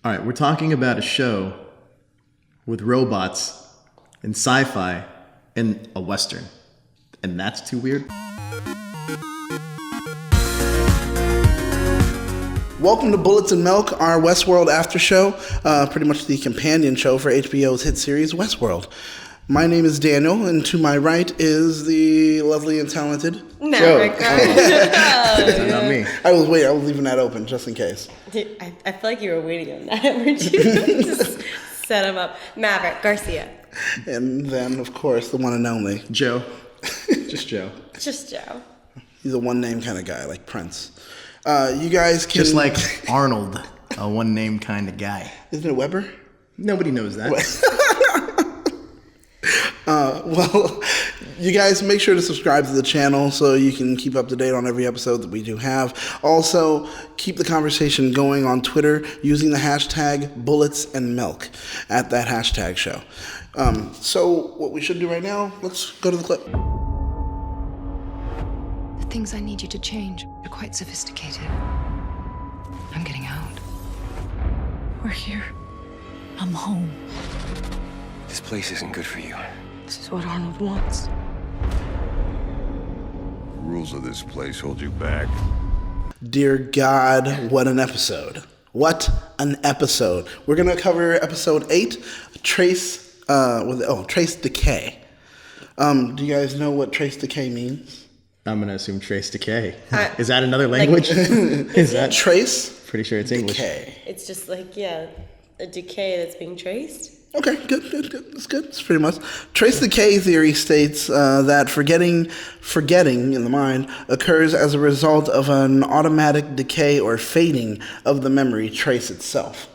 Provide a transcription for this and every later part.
All right, we're talking about a show with robots and sci-fi and a Western. And that's too weird? Welcome to Bullets and Milk, our Westworld after show, pretty much the companion show for HBO's hit series Westworld. My name is Daniel, and to my right is the lovely and talented Joe. Not me. I was leaving that open just in case. Dude, I feel like you were waiting on that, weren't you? Just set him up. Maverick Garcia. And then, of course, the one and only Joe. Just Joe. Just Joe. He's a one-name kind of guy, like Prince. You guys can... Just like Arnold, a one-name kind of guy. Isn't it Weber? Nobody knows that. Well, you guys make sure to subscribe to the channel so you can keep up to date on every episode that we do have. Also, keep the conversation going on Twitter using the hashtag Bullets and Milk at that hashtag show. So what we should do right now, let's go to the clip. The things I need you to change are quite sophisticated. I'm getting out. We're here. I'm home. This place isn't good for you. This is what Arnold wants. The rules of this place hold you back. Dear God, what an episode. What an episode. We're going to cover episode 8, Trace Decay. Do you guys know what Trace Decay means? I'm going to assume Trace Decay. Is that another language? Is that Trace? Pretty sure it's English. Decay. It's just like, a decay that's being traced. Okay, good. That's good. It's pretty much. Trace decay theory states that forgetting in the mind occurs as a result of an automatic decay or fading of the memory trace itself.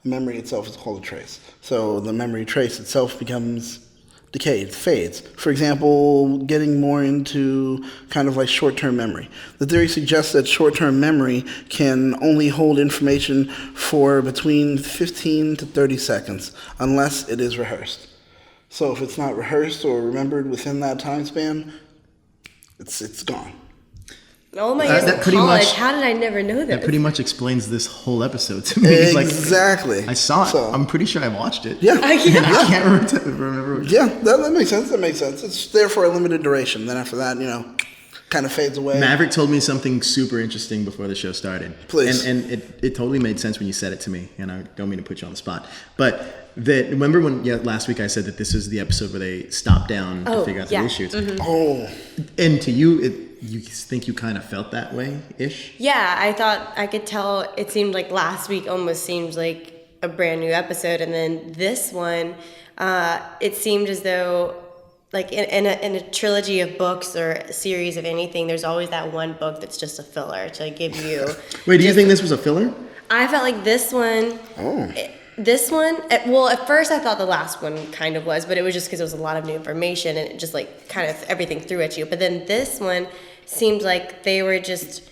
The memory itself is called a trace. So the memory trace itself becomes decayed, fades. For example, getting more into kind of like short-term memory. The theory suggests that short-term memory can only hold information for between 15 to 30 seconds unless it is rehearsed. So if it's not rehearsed or remembered within that time span, it's gone. All my years in college, how did I never know this? That pretty much explains this whole episode to me. Exactly. I saw it. So, I'm pretty sure I watched it. Yeah. I can't remember. Yeah, that makes sense. It's there for a limited duration. Then after that, kind of fades away. Maverick told me something super interesting before the show started. Please. And it totally made sense when you said it to me, and I don't mean to put you on the spot. But remember when last week I said that this is the episode where they stop down to figure out the issues? Mm-hmm. Oh. And to you, you think you kind of felt that way-ish? Yeah, I thought I could tell. It seemed like last week almost seemed like a brand new episode, and then this one, it seemed as though, like in a trilogy of books or a series of anything, there's always that one book that's just a filler to give you. Wait, do you think this was a filler? I felt like this one. Oh. This one, at first I thought the last one kind of was, but it was just because it was a lot of new information and it just like kind of everything threw at you. But then this one seemed like they were just,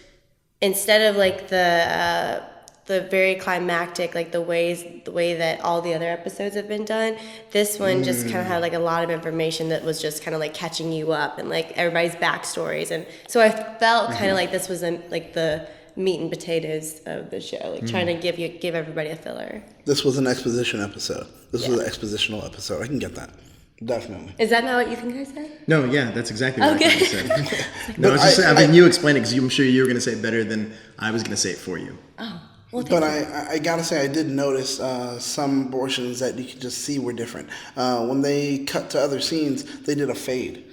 instead of like the very climactic, like the way that all the other episodes have been done, this one just kind of had like a lot of information that was just kind of like catching you up and like everybody's backstories. And so I felt kind of like this was like the meat and potatoes of the show, like trying to give everybody a filler. This was an exposition episode. This was an expositional episode. I can get that. Definitely. Is that not what you think I said? No, yeah, that's exactly what I said. No, But I was just saying, you explain it because I'm sure you were going to say it better than I was going to say it for you. Oh, well, but I gotta say, I did notice some portions that you could just see were different. When they cut to other scenes, they did a fade.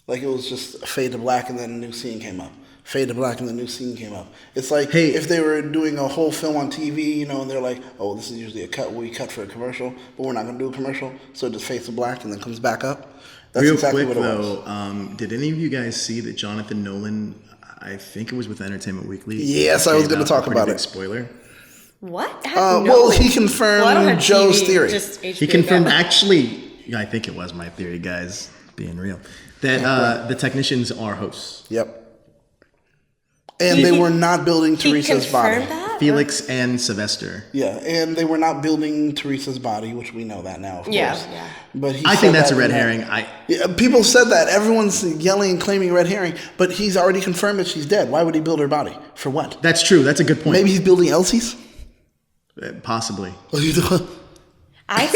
Like it was just a fade to black and then a new scene came up. Fade to black and the new scene came up. It's like if they were doing a whole film on TV, and they're like, oh, this is usually a cut. We cut for a commercial, but we're not going to do a commercial. So it just fades to black and then comes back up. That's Real exactly quick, what it though, was. did any of you guys see that Jonathan Nolan, I think it was with Entertainment Weekly? Yes, I was going to talk about it. Spoiler. What? Well, he confirmed Joe's theory. He confirmed, actually, I think it was my theory, guys, being real, that the technicians are hosts. Yep. And they were not building Teresa's body. That? Felix and Sylvester. Yeah, and they were not building Teresa's body, which we know that now, of course. Yeah. But I think that's a red herring. People said that. Everyone's yelling and claiming red herring, but he's already confirmed that she's dead. Why would he build her body? For what? That's true. That's a good point. Maybe he's building Elsie's? Possibly. I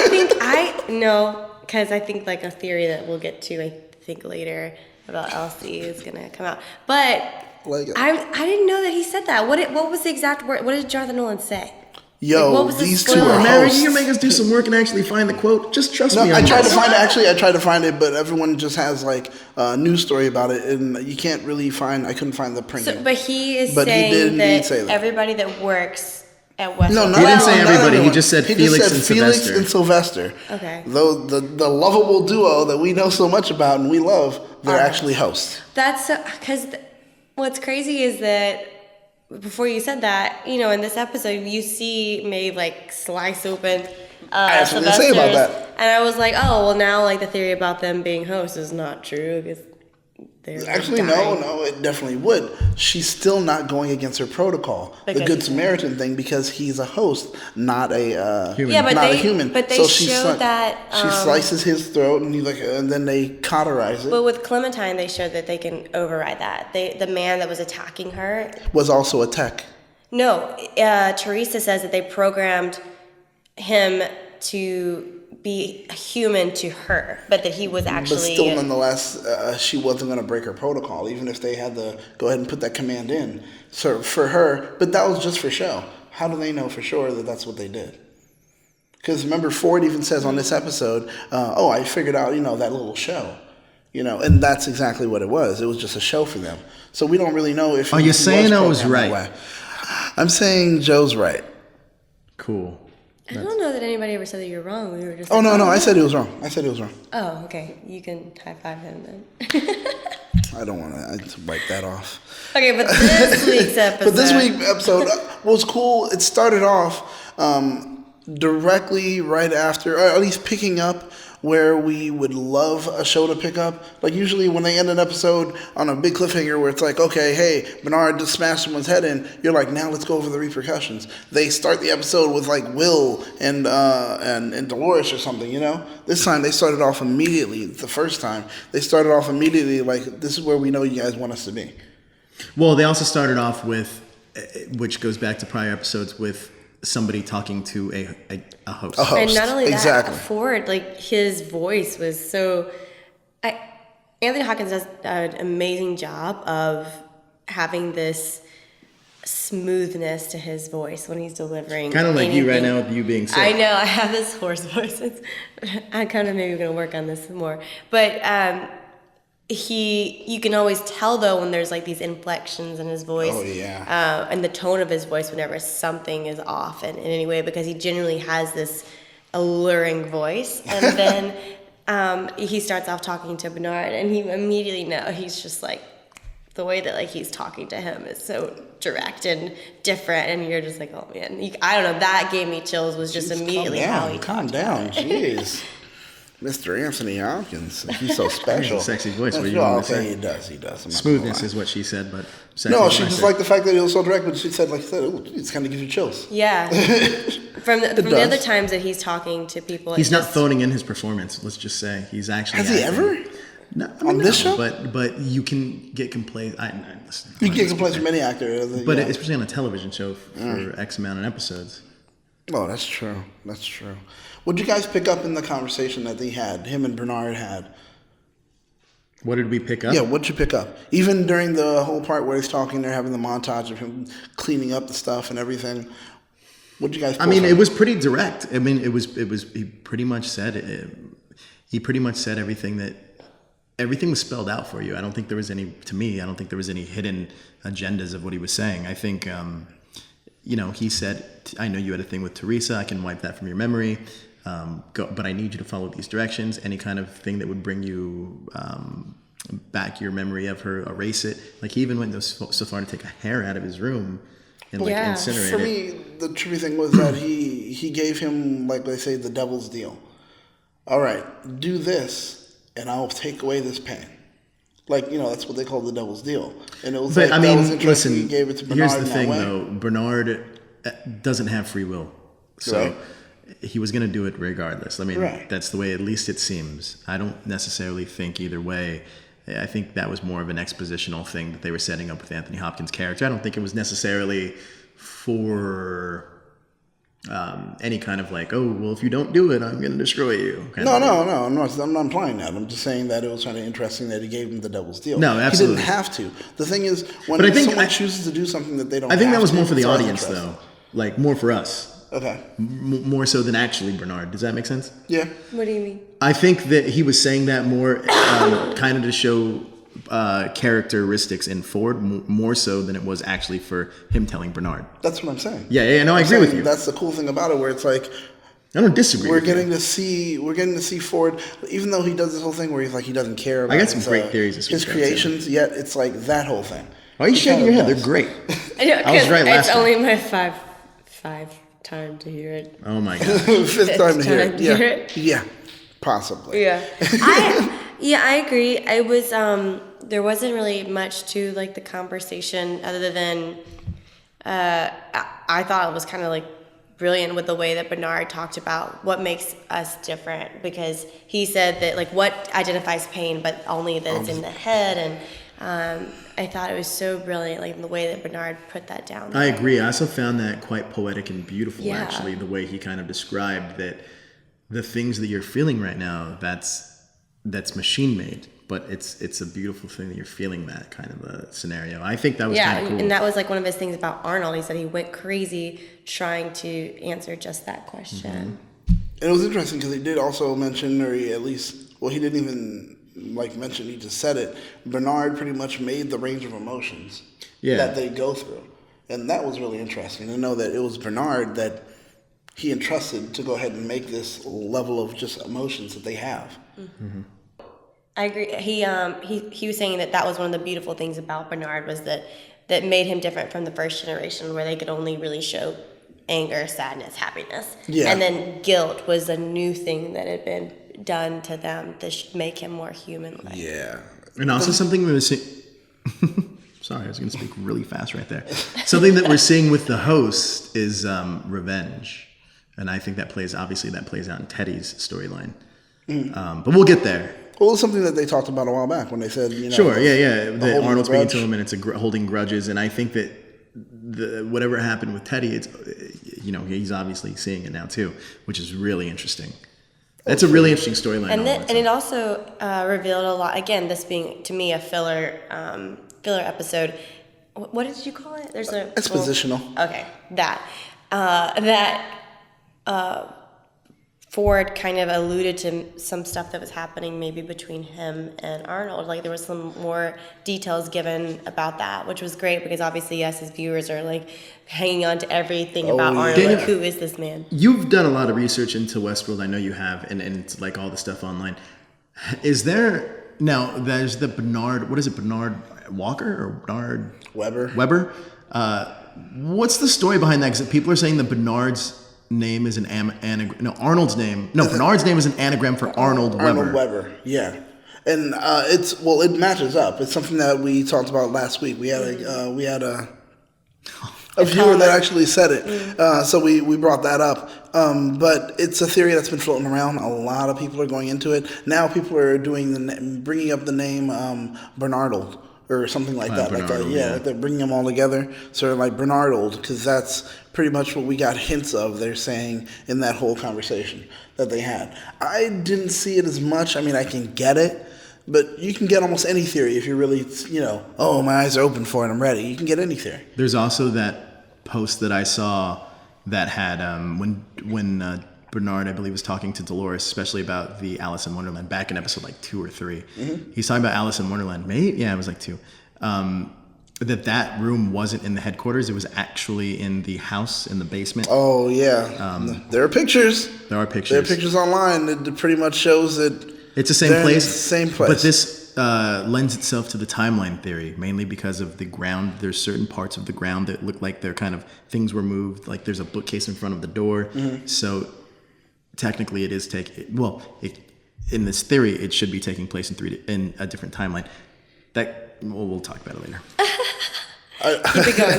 think no, because I think like a theory that we'll get to, I think later about Elsie is gonna come out. But I didn't know that he said that. What was the exact word? What did Jonathan Nolan say? Yo, like, what was the these two spoiler? are Mary, hosts. you make us do some work and actually find the quote. Just trust No, me on I tried this. to find it. Actually, I tried to find it, but everyone just has like a news story about it, and you can't really find. I couldn't find the printing. So, but he is But he saying did indeed say that. everybody that works at Westworld. No, He didn't say not everybody. He everyone. just said He Felix said and Felix Sylvester. and Sylvester. Okay. Though the lovable duo that we know so much about and we love, they're actually hosts. That's because what's crazy is that before you said that, in this episode, you see Maeve like slice open I actually didn't say about Sylvester's, that. and I was like, oh well, now like the theory about them being hosts is not true because they're Actually, dying. no, it definitely would. She's still not going against her protocol, the Because Good he's Samaritan thing, because he's a host, not a Human. Yeah, but not a they human. but they So she showed that. she slices his throat, and then they cauterize it. But with Clementine, they showed that they can override that. The man that was attacking her. Was also a tech. No, Teresa says that they programmed him to be human to her, but that he was actually. But still, nonetheless, she wasn't going to break her protocol, even if they had to go ahead and put that command in. So for her, but that was just for show. How do they know for sure that that's what they did? Because remember, Ford even says on this episode, I figured out, that little show. And that's exactly what it was. It was just a show for them. So we don't really know if. Are you he saying I was programmed that right? way. I'm saying Joe's right. Cool. I don't know that anybody ever said that you're wrong. We were just. Oh, like, no, I said he was wrong. I said he was wrong. Oh, okay. You can high five him then. I don't want to wipe that off. Okay, but this week's episode. But this week's episode was cool. It started off directly right after, or at least picking up where we would love a show to pick up. Like usually when they end an episode on a big cliffhanger where it's like, okay, hey, Bernard just smashed someone's head in, you're like, now let's go over the repercussions. They start the episode with like Will and Dolores or something, This time they started off immediately, the first time, they started off immediately like, this is where we know you guys want us to be. Well, they also started off with, which goes back to prior episodes, with somebody talking to a host. A host. And not only that, Exactly. Ford, like his voice was so. Anthony Hopkins does an amazing job of having this smoothness to his voice when he's delivering. Kind of like you right anything. now with you being sick. I know I have this hoarse voice. I'm kind of maybe gonna work on this more, but you can always tell though when there's like these inflections in his voice. Oh, yeah. And the tone of his voice whenever something is off in any way, because he generally has this alluring voice. And then he starts off talking to Bernard, and he immediately he's just like, the way that like he's talking to him is so direct and different, and you're just like, oh man, I don't know. That gave me chills. Was just immediately how he calm talked. down, jeez. Mr. Anthony Hopkins, he's so special. He has a sexy voice, what That's you want me to okay, say? He does. I'm not gonna Smoothness lie. is what she said, but No, she just liked the fact that he was so direct, but she said, like I said, it's kind of gives you chills. Yeah. From the does. other times that he's talking to people, He's it's not just- phoning in his performance. Let's just say he's actually. Has he acting. ever? No, On this show? But you can get complaints. Listen, You can get complaints from any actor. but especially on a television show for X amount of episodes. Oh, that's true. That's true. What did you guys pick up in the conversation that they had, him and Bernard had? What did we pick up? Yeah, what'd you pick up? Even during the whole part where he's talking, they're having the montage of him cleaning up the stuff and everything. What'd you guys pull from it was pretty direct. I mean, it was. He pretty much said it. He pretty much said everything was spelled out for you. I don't think there was any. To me, I don't think there was any hidden agendas of what he was saying. I think, he said, "I know you had a thing with Teresa. I can wipe that from your memory. But I need you to follow these directions. Any kind of thing that would bring you back your memory of her, erase it." Like he even went so far to take a hair out of his room and like Yeah. incinerate For it. me, the trippy thing was that he gave him, like they say, the devil's deal. All right, do this, and I'll take away this pain. Like, that's what they call the devil's deal. And it was But like, I that was mean, interesting. listen. He gave it to Bernard Here's the in that thing, way. though. Bernard doesn't have free will, so Right. he was going to do it regardless. I mean, Right. that's the way. At least it seems. I don't necessarily think either way. I think that was more of an expositional thing that they were setting up with Anthony Hopkins' character. I don't think it was necessarily for any kind of like, oh, well, if you don't do it, I'm going to destroy you. No, I'm not implying that. I'm just saying that it was kind of interesting that he gave him the devil's deal. No, absolutely. He didn't have to. The thing is, when someone chooses to do something that they don't I think have that was to, more for the it's always audience, interesting. though. Like, more for us. Okay. More so than actually Bernard. Does that make sense? Yeah. What do you mean? I think that he was saying that more kind of to show characteristics in Ford more so than it was actually for him telling Bernard. That's what I'm saying. Yeah, no, I agree with you. That's the cool thing about it, where it's like I don't disagree. we're getting to see Ford, even though he does this whole thing where he's like he doesn't care about I got some great theories this his week, creations, yet it's like that whole thing. Why are you He shaking kinda your head? does. They're great. I know, I was right last it's time. only my five time to hear it. Oh my god. Fifth time to hear time it. to Yeah. hear it. Yeah. Possibly. Yeah. I agree. I was there wasn't really much to like the conversation other than I thought it was kind of like brilliant with the way that Bernard talked about what makes us different, because he said that like what identifies pain, but only that it's in the head, and I thought it was so brilliant, like the way that Bernard put that down. I agree. I also found that quite poetic and beautiful, Yeah. actually, the way he kind of described that the things that you're feeling right now, that's machine made, but it's a beautiful thing that you're feeling, that kind of a scenario. I think that was kind of cool. And that was like one of his things about Arnold. He said he went crazy trying to answer just that question. And it was interesting because he did also mention, or he at least, well, he didn't even like mention, he just said it. Bernard pretty much made the range of emotions that they go through. And that was really interesting to know that it was Bernard that he entrusted to go ahead and make this level of just emotions that they have. Mm-hmm. I agree. He was saying that was one of the beautiful things about Bernard, was that made him different from the first generation, where they could only really show anger, sadness, happiness. Yeah. And then guilt was a new thing that had been done to them to make him more human-like. Yeah. And also something we were seeing. Sorry, I was going to speak really fast right there. Something that we're seeing with the host is revenge, and I think that plays out in Teddy's storyline. But we'll get there. Well, it was something that they talked about a while back when they said, Sure, yeah. That holding Arnold's the speaking grudge. to him, and it's holding grudges, and I think that whatever happened with Teddy, it's he's obviously seeing it now too, which is really interesting. That's a really interesting storyline. And it also revealed a lot. Again, this being to me a filler episode. What did you call it? There's a Expositional. Okay, that Ford kind of alluded to some stuff that was happening maybe between him and Arnold. Like there was some more details given about that, which was great, because obviously us as viewers are like hanging on to everything about Arnold. yeah. Like, who is this man? You've done a lot of research into Westworld. I know you have, and it's like all the stuff online. Is there now? There's the Bernard. What is it? Bernard Walker or Bernard Weber. What's the story behind that? Because people are saying that Bernard's name is an anagram. No, Arnold's name. No, Bernard's name is an anagram for Arnold Weber. Arnold Weber, yeah. And it matches up. It's something that we talked about last week. We had a viewer that actually said it, so we brought that up. But it's a theory that's been floating around. A lot of people are going into it now. People are bringing up the name Bernardold or something like that. Bernardold, Like they're bringing them all together, sort of like Bernardold, because that's pretty much what we got hints of. They're saying in that whole conversation that they had. I didn't see it as much. I mean, I can get it. But you can get almost any theory if you're really, my eyes are open for it, I'm ready. You can get any theory. There's also that post that I saw that had when Bernard, I believe, was talking to Dolores, especially about the Alice in Wonderland, back in episode like 2 or 3. Mm-hmm. He's talking about Alice in Wonderland. Maybe, yeah, it was like 2. That room wasn't in the headquarters. It was actually in the house in the basement. Oh, yeah. There are pictures. There are pictures. There are pictures online that pretty much shows that it's the same place. Same place. But this lends itself to the timeline theory, mainly because of the ground. There's certain parts of the ground that look like they're kind of things were moved. Like there's a bookcase in front of the door. Mm-hmm. So technically, it is in this theory, it should be taking place in a different timeline. We'll talk about it later.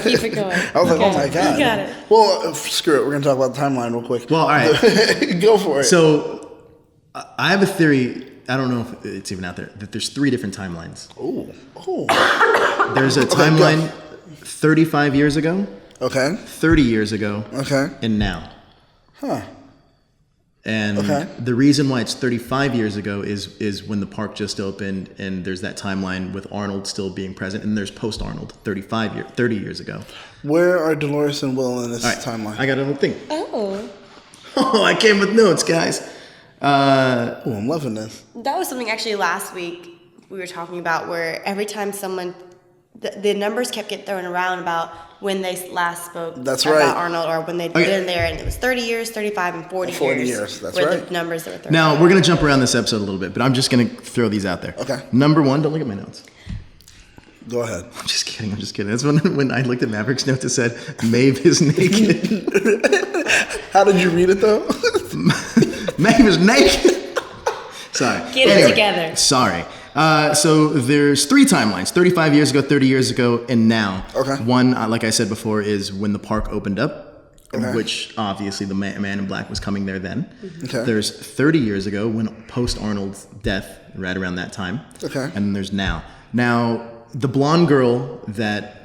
Keep it going. I was like, oh my God. You got it. Well, screw it. We're going to talk about the timeline real quick. Well, all right. Go for it. So I have a theory. I don't know if it's even out there, that there's 3 different timelines. Oh. There's a timeline 35 years ago. Okay. 30 years ago. Okay. And now. And the reason why it's 35 years ago is when the park just opened, and there's that timeline with Arnold still being present, and there's post-Arnold, 30 years ago. Where are Dolores and Will in this timeline? I got a little thing. Oh. Oh, I came with notes, guys. I'm loving this. That was something actually last week we were talking about, where every time someone, the numbers kept getting thrown around about when they last spoke That's about right. Arnold, or when they'd been there, and it was 30 years, 35, and 40 years. 40 years, that's were right. the numbers that were thrown Now, around. we're going to jump around this episode a little bit, but I'm just going to throw these out there. Okay. Number one, don't look at my notes. Go ahead. I'm just kidding. That's when I looked at Maverick's notes, it said, Maeve is naked. How did you read it, though? Maeve is naked. Sorry. Get it together. Sorry. So there's 3 timelines: 35 years ago, 30 years ago, and now. Okay. One, like I said before, is when the park opened up, which obviously the man in black was coming there then. Okay. There's 30 years ago, when post Arnold's death, right around that time. Okay. And then there's now. Now, the blonde girl that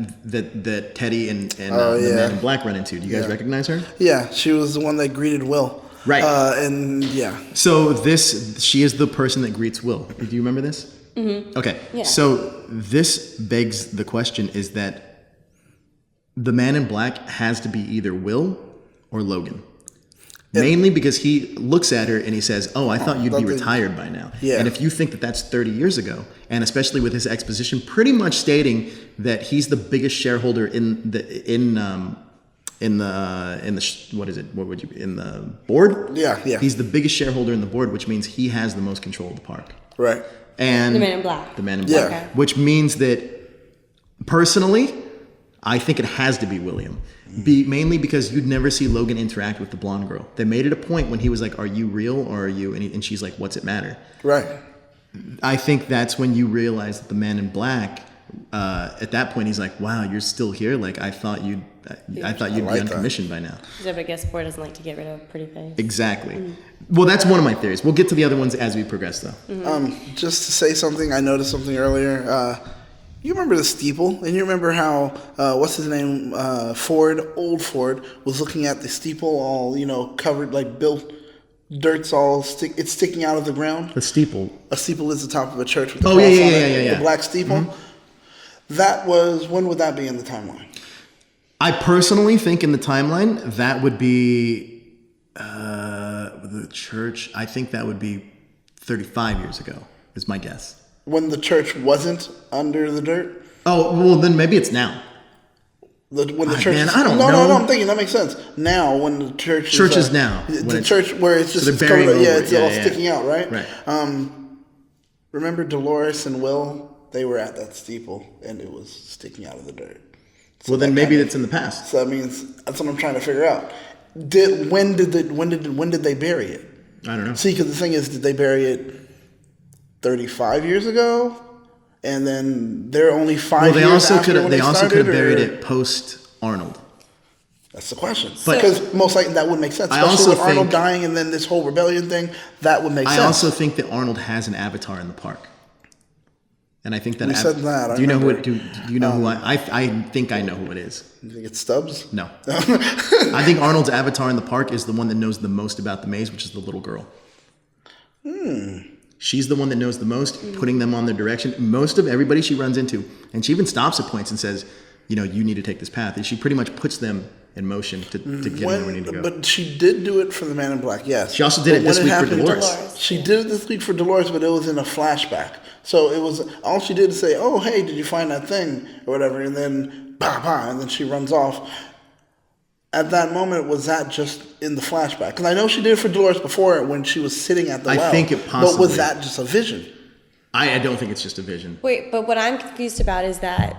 Teddy and the man in black run into. Do you guys recognize her? Yeah, she was the one that greeted Will. Right. And yeah. So she is the person that greets Will. Do you remember this? Mm-hmm. Okay. Yeah. So this begs the question: is that the man in black has to be either Will or Logan? Mainly because he looks at her and he says, "Oh, I thought you'd be retired by now." Yeah. And if you think that that's 30 years ago, and especially with his exposition pretty much stating that he's the biggest shareholder in the board? Yeah. He's the biggest shareholder in the board, which means he has the most control of the park. Right. And The Man in Black. The Man in Black. Yeah. Which means that, personally, I think it has to be William. Mainly because you'd never see Logan interact with the blonde girl. They made it a point when he was like, "Are you real or are you?" And she's like, "What's it matter?" Right. I think that's when you realize that the Man in Black, at that point, he's like, "Wow, you're still here? Like I thought you'd be on commission by now." Because I guess Boy doesn't like to get rid of pretty face. Exactly. Well, that's one of my theories. We'll get to the other ones as we progress, though. Just to say something, I noticed something earlier. You remember the steeple, and you remember how what's his name, old Ford, was looking at the steeple, all covered like built, dirt's all it's sticking out of the ground. The steeple. A steeple is the top of a church with the cross on yeah, it, yeah. the black steeple. That was, when would that be in the timeline? I personally think in the timeline that would be the church. I think that would be 35 years ago. Is my guess. When the church wasn't under the dirt? Oh, well, then maybe it's now. When the church I don't know. No, I'm thinking that makes sense. Now, when the church is now. The church where it's just so they're burying it's all sticking out, right? Right. Remember Dolores and Will? They were at that steeple, and it was sticking out of the dirt. So well, then maybe that's in the past. So that means that's what I'm trying to figure out. When did they bury it? I don't know. See, because the thing is, did they bury it 35 years ago? And then they're only 5 years after when they also could have buried it it post Arnold. That's the question. But because most likely that would make sense. Especially with Arnold dying and then this whole rebellion thing, that would make sense. I also think that Arnold has an avatar in the park. And I think that... You said that. Do you know who it, do you know who I think I know who it is. You think it's Stubbs? No. I think Arnold's avatar in the park is the one that knows the most about the maze, which is the little girl. She's the one that knows the most, putting them on their direction. Most of everybody she runs into, and she even stops at points and says, you need to take this path. And she pretty much puts them in motion to get where we need to go. But she did do it for the Man in Black, yes. She also did it this week for Dolores. She did it this week for Dolores, but it was in a flashback. So it was, all she did is say, "Oh, hey, did you find that thing?" or whatever, and then, bah, and then she runs off. At that moment, was that just in the flashback? Because I know she did it for Dolores before when she was sitting at the well. I think it possibly. But was that just a vision? I don't think it's just a vision. Wait, but what I'm confused about is that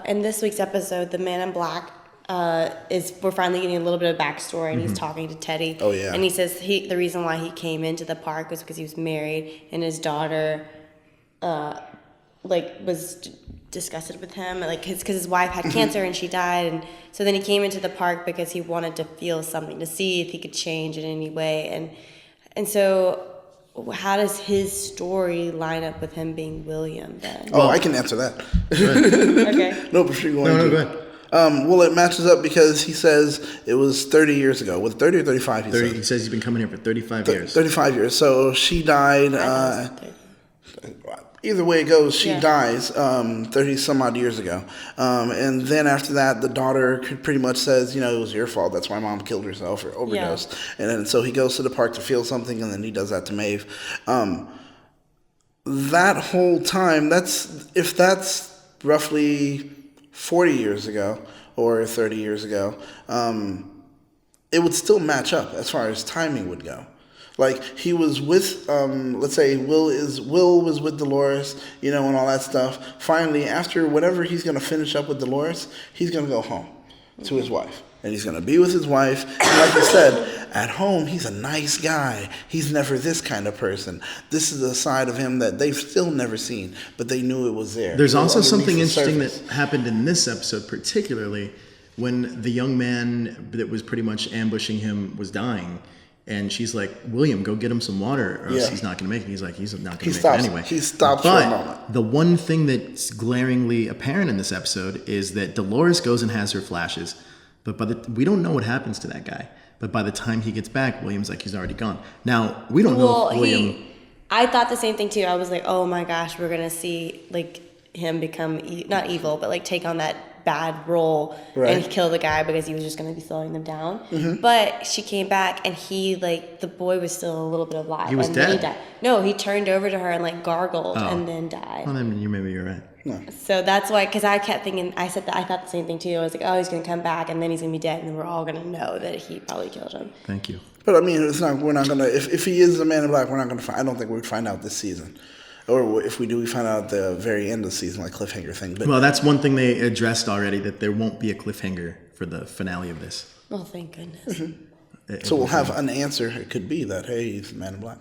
in this week's episode, the Man in Black we're finally getting a little bit of backstory, and he's talking to Teddy. Oh yeah. And he says the reason why he came into the park was because he was married, and his daughter, was disgusted with him, because his wife had cancer and she died, and so then he came into the park because he wanted to feel something, to see if he could change in any way, and so how does his story line up with him being William then? Oh, I can answer that. Okay. No, but sure, No, go ahead. Well, it matches up because he says it was 30 years ago. Was it 30 or 35? He says he's been coming here for 35 years. 35 years. So she died. Either way it goes, she dies 30 some odd years ago. And then after that, the daughter pretty much says, it was your fault. That's why mom killed herself or overdosed. Yeah. And then so he goes to the park to feel something, and then he does that to Maeve. That whole time, if that's roughly 40 years ago or 30 years ago, it would still match up as far as timing would go. Like, he was with, let's say Will was with Dolores, and all that stuff. Finally, after whatever he's going to finish up with Dolores, he's going to go home to his wife. And he's going to be with his wife. And like you said, at home, he's a nice guy. He's never this kind of person. This is a side of him that they've still never seen, but they knew it was there. There's also something interesting that happened in this episode, particularly when the young man that was pretty much ambushing him was dying. And she's like, William, go get him some water, or else he's not going to make it. He's like, he's not going to make it anyway. He stops for a moment. The one thing that's glaringly apparent in this episode is that Dolores goes and has her flashes, but we don't know what happens to that guy. But by the time he gets back, William's like, he's already gone. Now, we don't know if William... I thought the same thing too. I was like, oh my gosh, we're going to see him become, not evil, but take on that bad role and kill the guy because he was just going to be slowing them down. Mm-hmm. But she came back and he, the boy was still a little bit alive. He was dead? He died. No, he turned over to her and gargled and then died. Well, then maybe you're right. No. So that's why, because I kept thinking, I thought the same thing too. I was like, oh, he's going to come back and then he's going to be dead and then we're all going to know that he probably killed him. Thank you. But I mean, we're not going to, if he is the Man in Black, we're not going to I don't think we'd find out this season. Or if we do, we find out at the very end of the season, cliffhanger thing. But, well, that's one thing they addressed already, that there won't be a cliffhanger for the finale of this. Oh, thank goodness. Mm-hmm. So we'll have an answer. It could be that, hey, he's the Man in Black.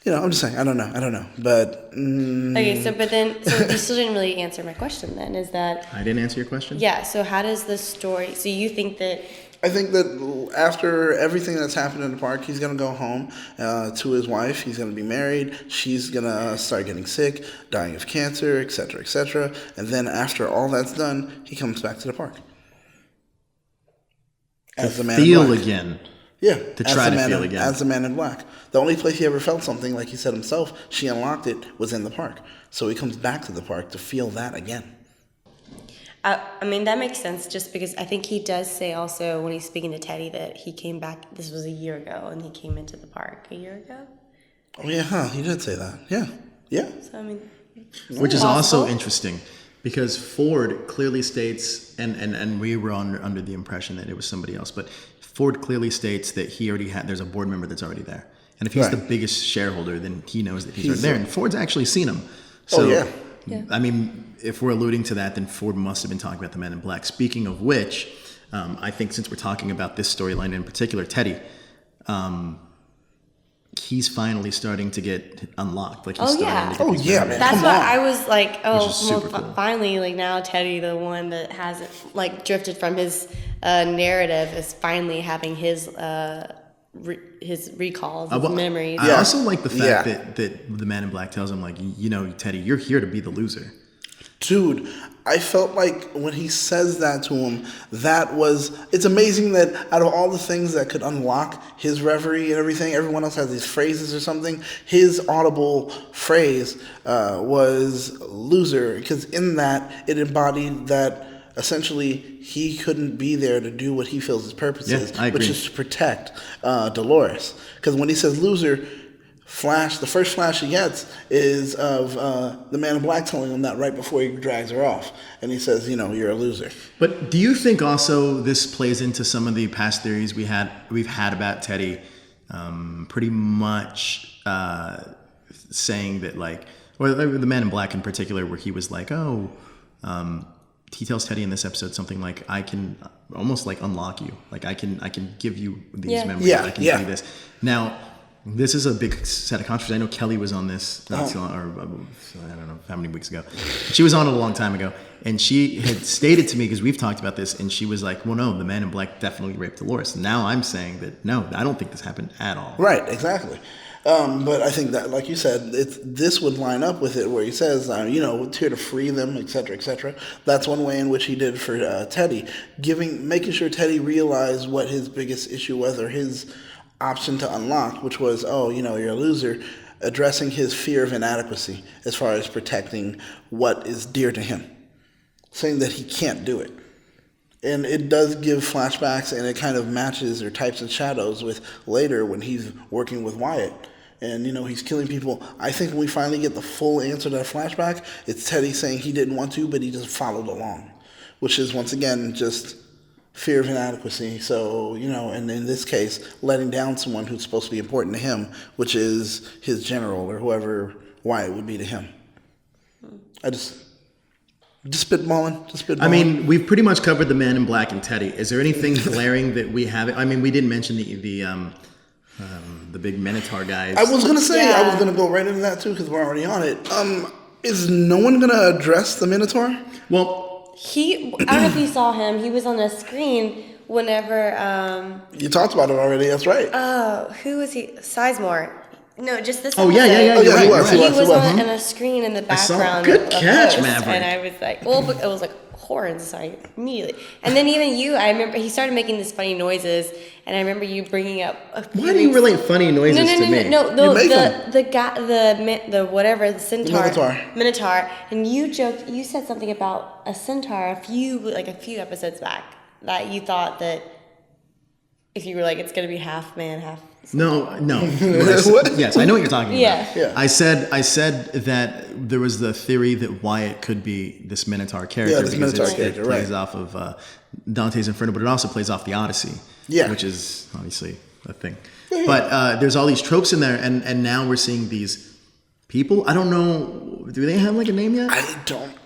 I'm just saying, I don't know. But... Okay, so you still didn't really answer my question then, is that... I didn't answer your question? Yeah, so how does the story... So you think that... I think that after everything that's happened in the park, he's going to go home to his wife. He's going to be married. She's going to start getting sick, dying of cancer, et cetera, et cetera. And then after all that's done, he comes back to the park. As the Man in Black. Feel again. Yeah. To try to feel again. As the Man in Black. The only place he ever felt something, like he said himself, she unlocked it, was in the park. So he comes back to the park to feel that again. I mean, that makes sense just because I think he does say also when he's speaking to Teddy that he came back, this was a year ago, and he came into the park a year ago. Oh, yeah, he did say that. Yeah. So, I mean... Which is also interesting because Ford clearly states, and we were under the impression that it was somebody else, but Ford clearly states that he already there's a board member that's already there. And if he's the biggest shareholder, then he knows that he's already there. And Ford's actually seen him. So, yeah. I mean, if we're alluding to that, then Ford must have been talking about the Man in Black. Speaking of which, I think since we're talking about this storyline in particular, Teddy, he's finally starting to get unlocked. He's starting to get man. That's why I was like, cool. Finally, now Teddy, the one that hasn't drifted from his narrative, is finally having his recalls, his memories. I also like the fact that the Man in Black tells him, Teddy, you're here to be the loser. Dude, I felt like when he says that to him, it's amazing that out of all the things that could unlock his reverie and everything, everyone else has these phrases or something. His audible phrase was loser, because in that, it embodied that essentially he couldn't be there to do what he feels his purpose is, which is to protect Dolores. Because when he says loser, the first flash he gets is of the Man in Black telling him that right before he drags her off. And he says, you're a loser. But do you think also this plays into some of the past theories we've had about Teddy, pretty much saying that or the Man in Black in particular, where he was he tells Teddy in this episode something like, I can almost unlock you. I can give you these memories. I can give you this. Now, This is a big set of controversy. I know Kelly was on this not too long, or I don't know how many weeks ago. She was on it a long time ago, and she had stated to me, because we've talked about this, and she was like, well, no, the man in black definitely raped Dolores. Now I'm saying that, no, I don't think this happened at all. Right, exactly. But I think that, like you said, this would line up with it where he says, it's here to free them, et cetera, et cetera. That's one way in which he did for Teddy, making sure Teddy realized what his biggest issue was, or his option to unlock, which was, you're a loser, addressing his fear of inadequacy as far as protecting what is dear to him, saying that he can't do it. And it does give flashbacks, and it kind of matches or types and shadows with later when he's working with Wyatt. And, he's killing people. I think when we finally get the full answer to that flashback, it's Teddy saying he didn't want to, but he just followed along, which is, once again, just fear of inadequacy. So, and in this case, letting down someone who's supposed to be important to him, which is his general or whoever Wyatt would be to him. Just spitballing. I mean, we've pretty much covered the Man in Black and Teddy. Is there anything glaring that we haven't? I mean, we didn't mention the big Minotaur guys. I was gonna say, I was gonna go right into that too because we're already on it. Is no one gonna address the Minotaur? Well, I don't know if you saw him. He was on the screen whenever. You talked about it already. That's right. Who was he? Sizemore. No, just this. Oh yeah. You're right. He was on a screen in the background. Good catch, Host, Maverick. And I was like, it was like horror inside immediately. And then even you, I remember he started making these funny noises, and I remember you bringing up. Why do you relate funny noises to me? No, the guy, the centaur, Minotaur, and you joked. You said something about a centaur a few episodes back that you thought that if you were like, it's gonna be half man, half. No. Yes, I know what you're talking about. Yeah. I said that there was the theory that Wyatt could be this Minotaur character. Yeah, this Minotaur character, it plays off of Dante's Inferno, but it also plays off the Odyssey. Yeah. Which is obviously a thing. Yeah. But there's all these tropes in there, and now we're seeing these people. I don't know. Do they have like a name yet?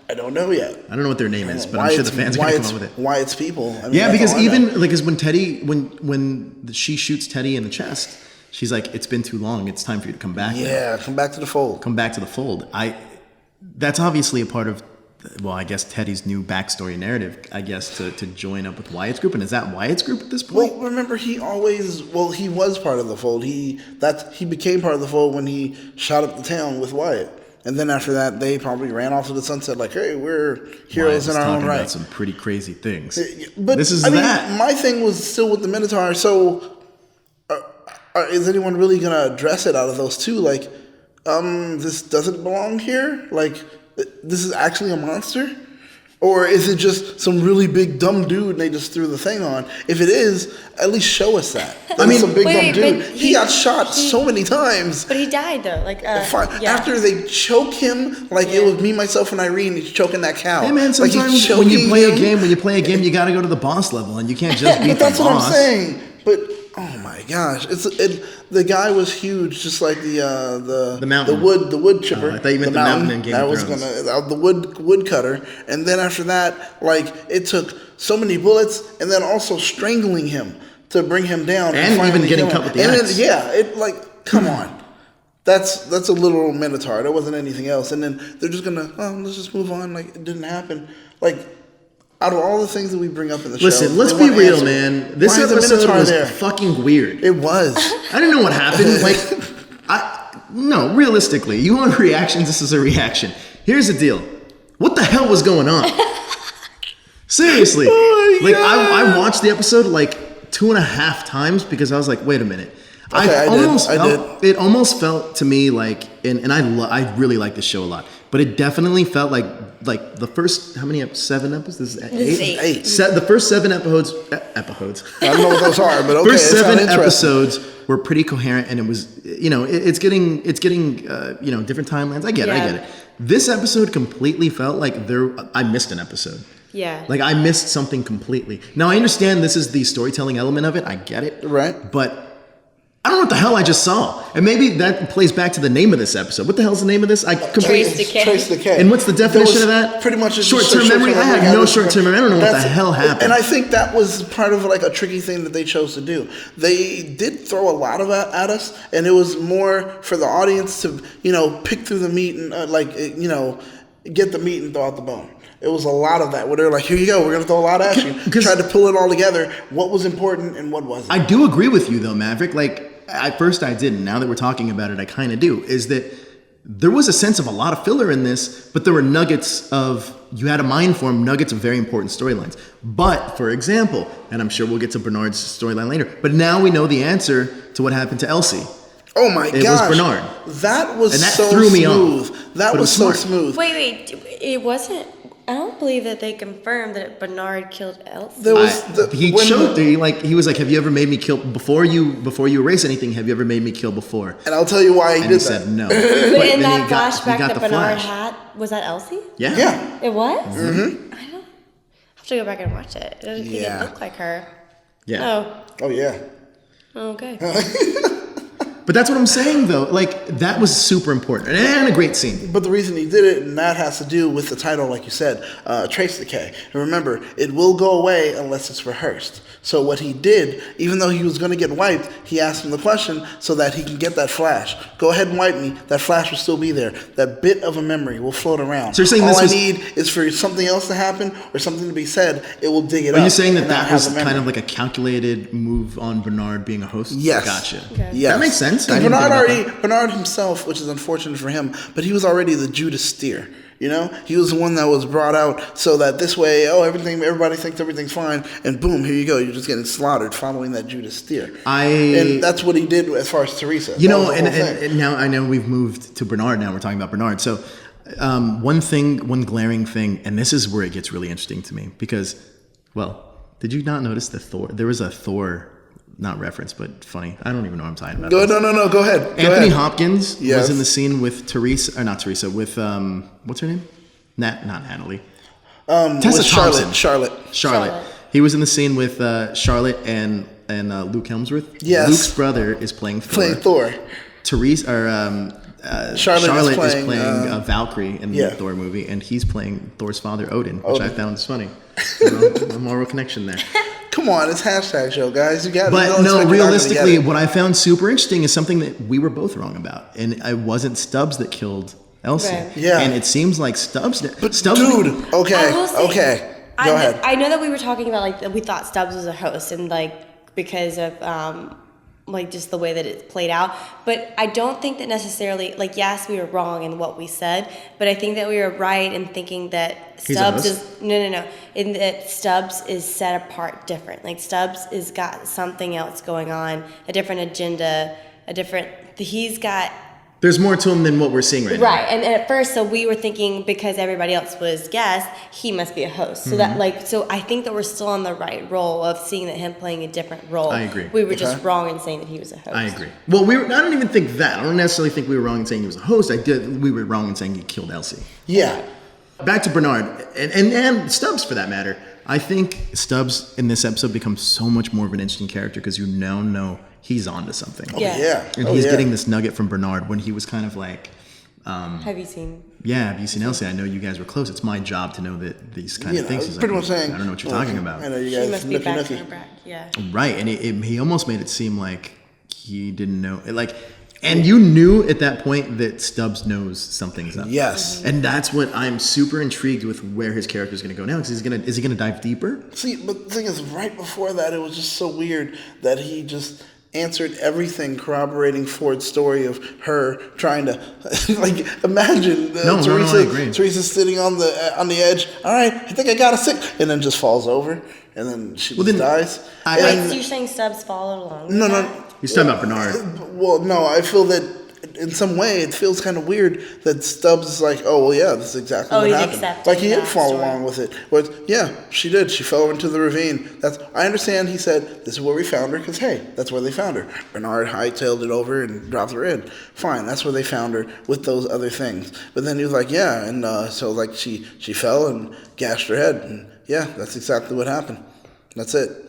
I don't know yet. I don't know what their name is, but I'm sure the fans are going to come up with it. Wyatt's people. I mean, yeah, because even because when Teddy, when she shoots Teddy in the chest, she's like, "It's been too long. It's time for you to come back." Yeah, now. Come back to the fold. Come back to the fold. That's obviously a part of, I guess Teddy's new backstory narrative. I guess to join up with Wyatt's group, and is that Wyatt's group at this point? Well, remember he was part of the fold. He became part of the fold when he shot up the town with Wyatt. And then after that, they probably ran off to the sunset like, hey, we're heroes in our own right. About some pretty crazy things. But this is my thing was still with the Minotaur. So is anyone really going to address it out of those two? Like, this doesn't belong here? Like, this is actually a monster? Or is it just some really big dumb dude and they just threw the thing on? If it is, at least show us that. It's a big dumb dude. He got shot so many times. But he died though. After they choke him, it was Me, Myself, and Irene. He's choking that cow. Hey man, sometimes when you play a game, you got to go to the boss level, and you can't just beat the boss. That's what I'm saying. But oh my gosh, the guy was huge, just like the mountain, the wood chipper. I thought you meant the mountain in Game of Thrones. The wood cutter, and then after that, it took so many bullets, and then also strangling him to bring him down, and even getting cut with the axe. Come on. That's a literal Minotaur. There wasn't anything else. And then they're just gonna, let's just move on. Like it didn't happen. Out of all the things that we bring up in the show, let's be real, man. This episode was fucking weird. It was. I didn't know what happened. No, realistically, you want reactions? This is a reaction. Here's the deal. What the hell was going on? Seriously. I watched the episode 2.5 times because I was like, wait a minute. It almost felt to me and I really like this show a lot, but it definitely felt like the first, how many 7 episodes? This is 8. The first 7 episodes. I don't know what those are, but okay. First 7 episodes were pretty coherent, and it was, it's getting different timelines. I get it. This episode completely felt like I missed an episode. Yeah. I missed something completely. Now I understand this is the storytelling element of it. I get it. Right. But I don't know what the hell I just saw. And maybe that plays back to the name of this episode. What the hell's the name of this? Trace Decay. Trace Decay. And what's the definition of that? Pretty much short-term memory. I have no short-term memory. I don't know what the hell happened. And I think that was part of like a tricky thing that they chose to do. They did throw a lot of it at us, and it was more for the audience to, pick through the meat and get the meat and throw out the bone. It was a lot of that where they're like, here you go, we're going to throw a lot at you. Tried to pull it all together, what was important and what wasn't. I do agree with you though, Maverick. Like, at first I didn't. Now that we're talking about it, I kind of do. Is that there was a sense of a lot of filler in this, but there were nuggets of, you had a mind form, nuggets of very important storylines. But, for example, and I'm sure we'll get to Bernard's storyline later, but now we know the answer to what happened to Elsie. Oh my gosh. It was Bernard. That was and that so threw me smooth. off. That was so smooth. Wait, it wasn't. I don't believe that they confirmed that Bernard killed Elsie. There was he was like, have you ever made me kill before you erase anything? Have you ever made me kill before? And I'll tell you why he did that. And he said no. But in that then flashback that the Bernard flash. had, was that Elsie? Yeah. It was? Mm-hmm. I don't have to go back and watch it. It didn't look like her. Yeah. Oh yeah. Okay. But that's what I'm saying, though. Like, that was super important and a great scene. But the reason he did it, and that has to do with the title, like you said, Trace Decay. And remember, it will go away unless it's rehearsed. So what he did, even though he was going to get wiped, he asked him the question so that he can get that flash. Go ahead and wipe me. That flash will still be there. That bit of a memory will float around. So you're saying all I need is for something else to happen or something to be said. It will dig it up. Are you saying that was kind of like a calculated move on Bernard being a host? Yes. Gotcha. Okay. Yes. That makes sense. Bernard himself, which is unfortunate for him, but he was already the Judas steer. He was the one that was brought out so that this way, everybody thinks everything's fine, and boom, here you go. You're just getting slaughtered following that Judas steer. And that's what he did as far as Teresa. And now I know we've moved to Bernard. Now we're talking about Bernard. So one glaring thing, and this is where it gets really interesting to me because, did you not notice there was a Thor? Not reference, but funny. I don't even know what I'm talking about. No, go ahead. Anthony Hopkins was in the scene with with what's her name? Not Natalie. Tessa Thompson. Charlotte. He was in the scene with Charlotte and Luke Hemsworth. Yes. Luke's brother is playing Thor. Charlotte is playing Valkyrie in the Thor movie, and he's playing Thor's father, Odin, which I found is funny. A moral connection there. Come on, it's hashtag show, guys. You got it. But no, realistically, what I found super interesting is something that we were both wrong about, and it wasn't Stubbs that killed Elsie. Right. Yeah, and it seems like Stubbs. Okay. Go ahead. I know that we were talking about that we thought Stubbs was a host, and because of just the way that it played out. But I don't think that necessarily, yes, we were wrong in what we said, but I think that we were right in thinking that Stubbs in that Stubbs is set apart different. Stubbs is got something else going on, a different agenda, there's more to him than what we're seeing right now. Right, and at first, so we were thinking because everybody else was guests, he must be a host. So so I think that we're still on the right role of seeing that him playing a different role. I agree. We were just wrong in saying that he was a host. I agree. Well, I don't even think that. I don't necessarily think we were wrong in saying he was a host. We were wrong in saying he killed Elsie. Yeah. Back to Bernard and Stubbs for that matter. I think Stubbs in this episode becomes so much more of an interesting character because you now know he's onto something. And he's getting this nugget from Bernard when he was kind of like, have you seen? Yeah, have you seen Elsie? I know you guys were close. It's my job to know that these kind of things. He's pretty much saying, I don't know what you're talking about. I know you guys. She must be back in her back. Yeah. Right, and he almost made it seem like he didn't know. And you knew at that point that Stubbs knows something's up. Yes. And that's what I'm super intrigued with where his character is going to go now. Because is he going to dive deeper? See, but the thing is, right before that, it was just so weird that he just answered everything corroborating Ford's story of her trying to, imagine Teresa, I agree. Teresa sitting on the edge. All right, I think I got a sick, and then just falls over, and then she dies. You're saying Stubbs followed along? No. He's talking about Bernard. Well, no, I feel that in some way it feels kind of weird that Stubbs is like, oh, well, yeah, this is exactly what happened. He did follow along with it. But yeah, she did. She fell into the ravine. I understand he said, this is where we found her because, hey, that's where they found her. Bernard hightailed it over and dropped her in. Fine, that's where they found her with those other things. But then he was like, yeah, and so she fell and gashed her head. And yeah, that's exactly what happened. That's it.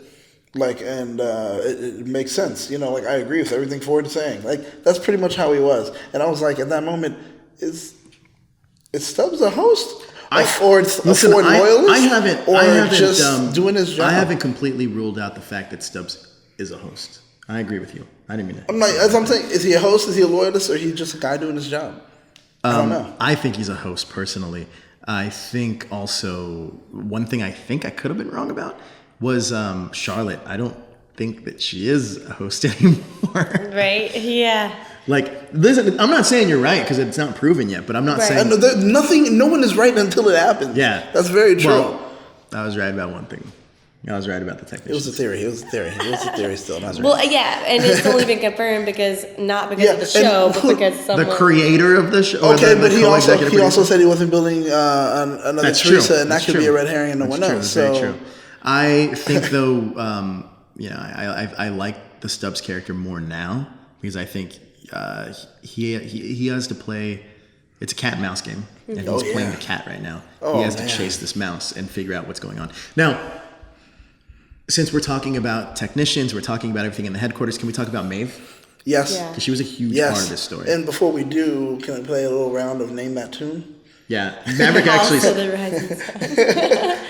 Like, and it makes sense. You know, like, I agree with everything Ford is saying. Like, that's pretty much how he was. And I was like, at that moment, is Stubbs a host? A Ford loyalist? I haven't just doing his job? I haven't completely ruled out the fact that Stubbs is a host. I agree with you. I didn't mean to. I'm like, as I'm saying, is he a host? Is he a loyalist? Or is he just a guy doing his job? I don't know. I think he's a host personally. I think also one thing I think I could have been wrong about was Charlotte. I don't think that she is a host anymore. Right? Yeah. Like, listen, I'm not saying you're right because it's not proven yet, but I'm not saying No one is right until it happens. Yeah, that's very true. Well, I was right about one thing. I was right about the technician. It was a theory. It was a theory still. Not right. Well, yeah, and it's only been confirmed not because of the show, but because someone... The creator of the show. Okay, but he also said he wasn't building another That's Teresa, true. and that could be a red herring and no one else. That's very true. I think though, I like the Stubbs character more now because I think he has to play. It's a cat and mouse game, and he's playing the cat right now. He has to chase this mouse and figure out what's going on. Now, since we're talking about technicians, we're talking about everything in the headquarters. Can we talk about Maeve? Yes, because she was a huge part of this story. And before we do, can I play a little round of Name That Tune? Yeah, Maverick actually.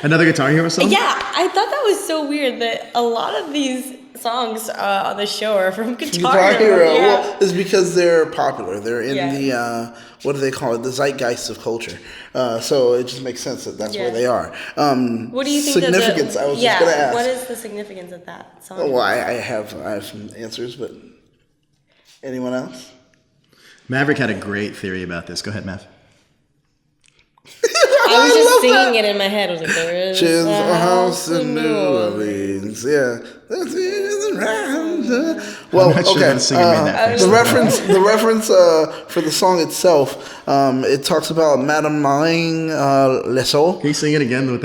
Another Guitar Hero song? Yeah, I thought that was so weird that a lot of these songs on the show are from Guitar Hero. Yeah. Well, it's because they're popular. They're in the, what do they call it? The zeitgeist of culture. So it just makes sense that that's where they are. What do you think significance? I was just going to ask. What is the significance of that song? Oh, well, I have some answers, but anyone else? Maverick had a great theory about this. Go ahead, Mav. I was just singing it in my head. I was like, there is a house in New Orleans. Yeah. Well, okay. The reference for the song itself, it talks about Madame la Reine Lesseau. Can you sing it again with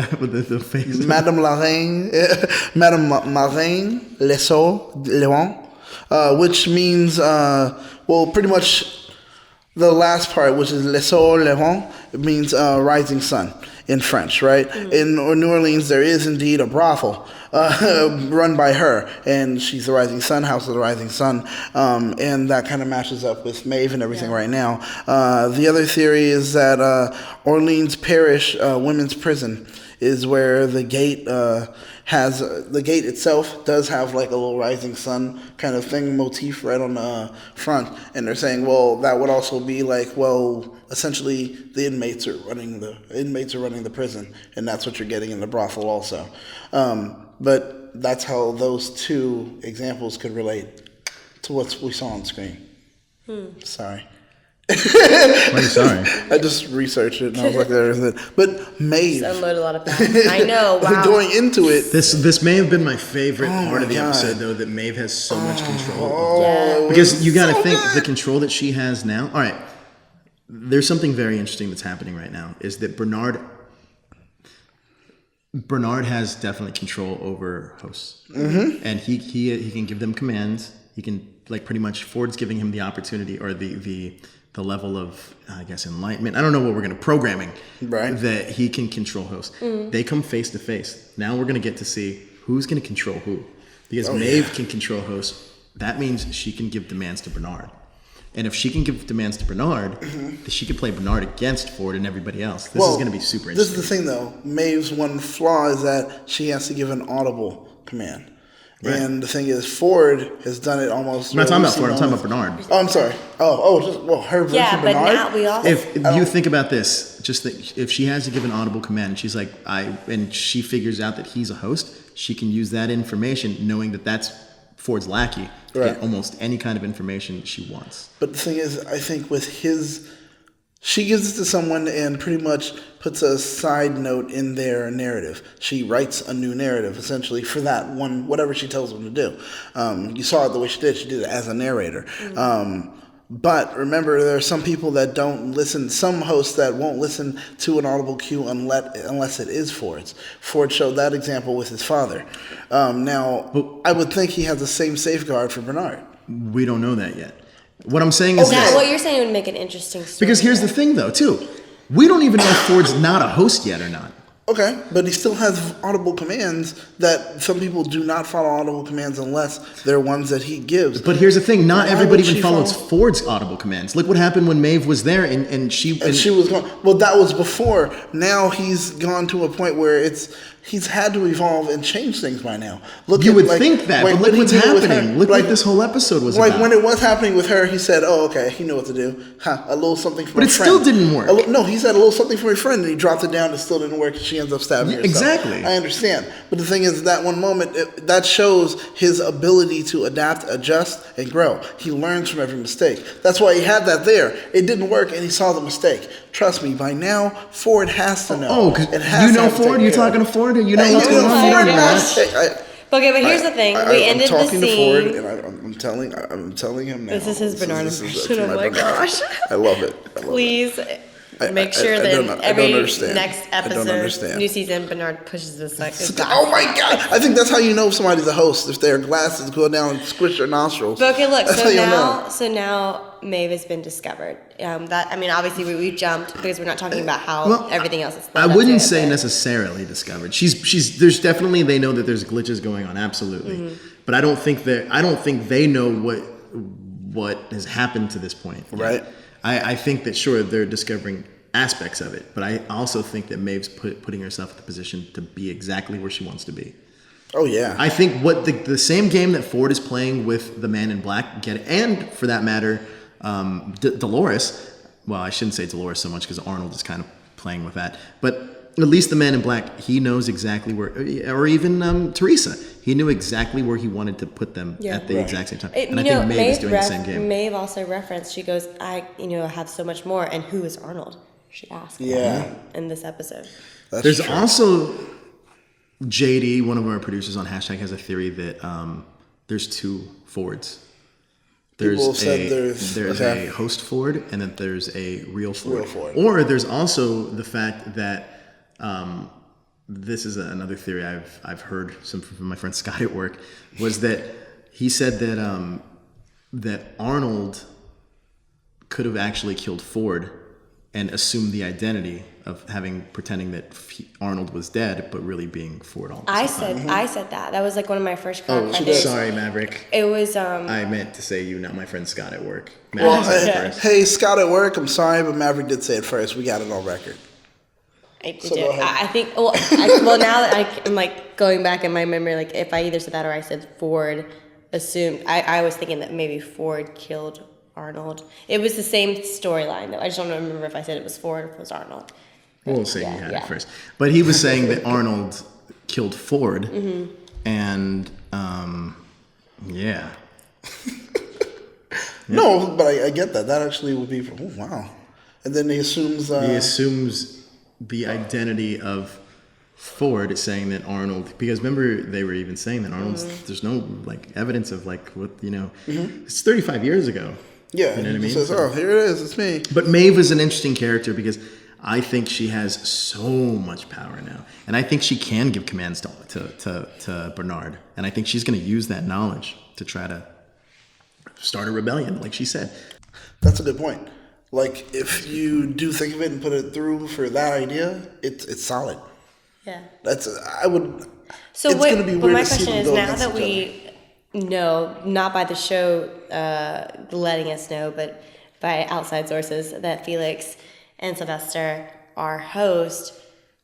the face? Madame la Reine, Madame Marine Lesseau Léon, which means pretty much. The last part, which is Le Soleil Levant, it means rising sun in French, right? Mm. In New Orleans, there is indeed a brothel run by her, and she's the rising sun, House of the Rising Sun, and that kind of matches up with Maeve and everything right now. The other theory is that Orleans Parish Women's Prison is where the gate the gate itself does have like a little rising sun kind of thing motif right on the front, and they're saying, well, that would also be like, well, essentially the inmates are running the prison, and that's what you're getting in the brothel also. But that's how those two examples could relate to what we saw on screen. Sorry. Why are you sorry? I just researched it and I was like, there's it. But Maeve. Just unload a lot of facts. I know. Wow. Going into it. This may have been my favorite part of the episode, though, that Maeve has so much control. Because you got to think the control that she has now. All right. There's something very interesting that's happening right now is that Bernard has definitely control over hosts. Mm-hmm. And he can give them commands. He can, like, pretty much Ford's giving him the opportunity or the level of, I guess, enlightenment. I don't know what we're going to programming. Right. That he can control hosts. Mm. They come face to face. Now we're going to get to see who's going to control who. Because Maeve can control hosts. That means she can give demands to Bernard. And if she can give demands to Bernard, then she can play Bernard against Ford and everybody else. This is going to be super interesting. This is the thing, though. Maeve's one flaw is that she has to give an audible command. Right. And the thing is, Ford has done it almost. I'm not talking about Ford. I'm talking about Bernard. Oh, I'm sorry. Her version yeah, but Bernard. now we also. If you think about this, just that if she has to give an audible command, she's like, and she figures out that he's a host, she can use that information, knowing that that's Ford's lackey, to get almost any kind of information she wants. But the thing is, I think with she gives it to someone and pretty much puts a side note in their narrative. She writes a new narrative, essentially, for that one, whatever she tells them to do. You saw it the way she did. She did it as a narrator. Mm-hmm. But remember, there are some people that don't listen, some hosts that won't listen to an audible cue unless it is Ford's. Ford showed that example with his father. Now, I would think he has the same safeguard for Bernard. We don't know that yet. What I'm saying is that what you're saying would make an interesting story. Because here's the thing, though, too. We don't even know if Ford's not a host yet or not. Okay, but he still has audible commands that some people do not follow audible commands unless they're ones that he gives. But here's the thing: not Why everybody would even she follows follow- Ford's audible commands. Look what happened when Maeve was there, and she was going. Well, that was before. Now he's gone to a point where he's had to evolve and change things by now. You would think that, but look what's happening. Look what this whole episode was like about. when it was happening with her, he said, "Oh, okay, he knew what to do. A little something for But my it friend." still didn't work. No, he said a little something for my friend, and he dropped it down. It still didn't work. And she ends up stabbing herself. Exactly. I understand, but the thing is, that one moment that shows his ability to adapt, adjust, and grow. He learns from every mistake. That's why he had that there. It didn't work, and he saw the mistake. Trust me, by now Ford has to know. Oh, because you know Ford. You're talking to Ford, and you know what's going on. Ford You know knows. that. Okay, but here's the thing. We ended the I'm talking to scene. Ford, and I'm telling him now. This is his Bernard This is impression. Oh my gosh. I love it. Please make sure I that don't every understand. next I don't episode, understand. new season, Bernard pushes this like. Oh my god! I think that's how you know if somebody's a host. If their glasses go down and squish their nostrils. But okay, look. That's how So you'll now, know. so now Maeve has been discovered. Obviously we jumped because we're not talking about how everything else is. I wouldn't say necessarily discovered. She's there's definitely, they know that there's glitches going on, absolutely. Mm-hmm. But I don't think they know what has happened to this point. Right. I think that sure they're discovering aspects of it, but I also think that Maeve's putting herself in the position to be exactly where she wants to be. Oh yeah. I think what the same game that Ford is playing with the Man in Black, and for that matter, Dolores. Well, I shouldn't say Dolores so much because Arnold is kind of playing with that. But at least the Man in Black, he knows exactly where, or even Teresa, he knew exactly where he wanted to put them at the exact same time. And I think Maeve is doing the same game. Maeve also referenced. She goes, "I have so much more." And who is Arnold? She asked. Yeah. In this episode. There's also JD, one of our producers on Hashtag, has a theory that there's two Fords. People have said There's a host Ford, and that there's a real Ford. Real Ford. Or there's also the fact that this is another theory I've heard from my friend Scott at work, was that he said that that Arnold could have actually killed Ford and assumed the identity of pretending that Arnold was dead, but really being Ford all the I time. said that. That was like one of my first Oh, credits. sorry, Maverick. It was I meant to say you, not my friend Scott at work. Well, Maverick said it first. hey, Scott at work. I'm sorry, but Maverick did say it first. We got it on record. I did. So go ahead. I think. Well, now that I'm like going back in my memory, like if I either said that or I said Ford assumed. I was thinking that maybe Ford killed Arnold. It was the same storyline though. I just don't remember if I said it was Ford or if it was Arnold. We'll say you had it first. But he was saying that Arnold killed Ford, and yeah. No, but I get that. That actually would be. Oh, wow. And then he assumes. He assumes the identity of Ford, saying that Arnold, because remember they were even saying that Arnold's, there's no like evidence of like what, it's 35 years ago. Yeah, you know what I mean? He says, "Oh, here it is. It's me." But Maeve is an interesting character because I think she has so much power now, and I think she can give commands to Bernard, and I think she's going to use that knowledge to try to start a rebellion, like she said. That's a good point. Like if you do think of it and put it through for that idea, it's solid. Yeah. I would. So it's going to be but weird my to see question them is, go now against that each we know, not by the show letting us know, but by outside sources, that Felix and Sylvester are hosts,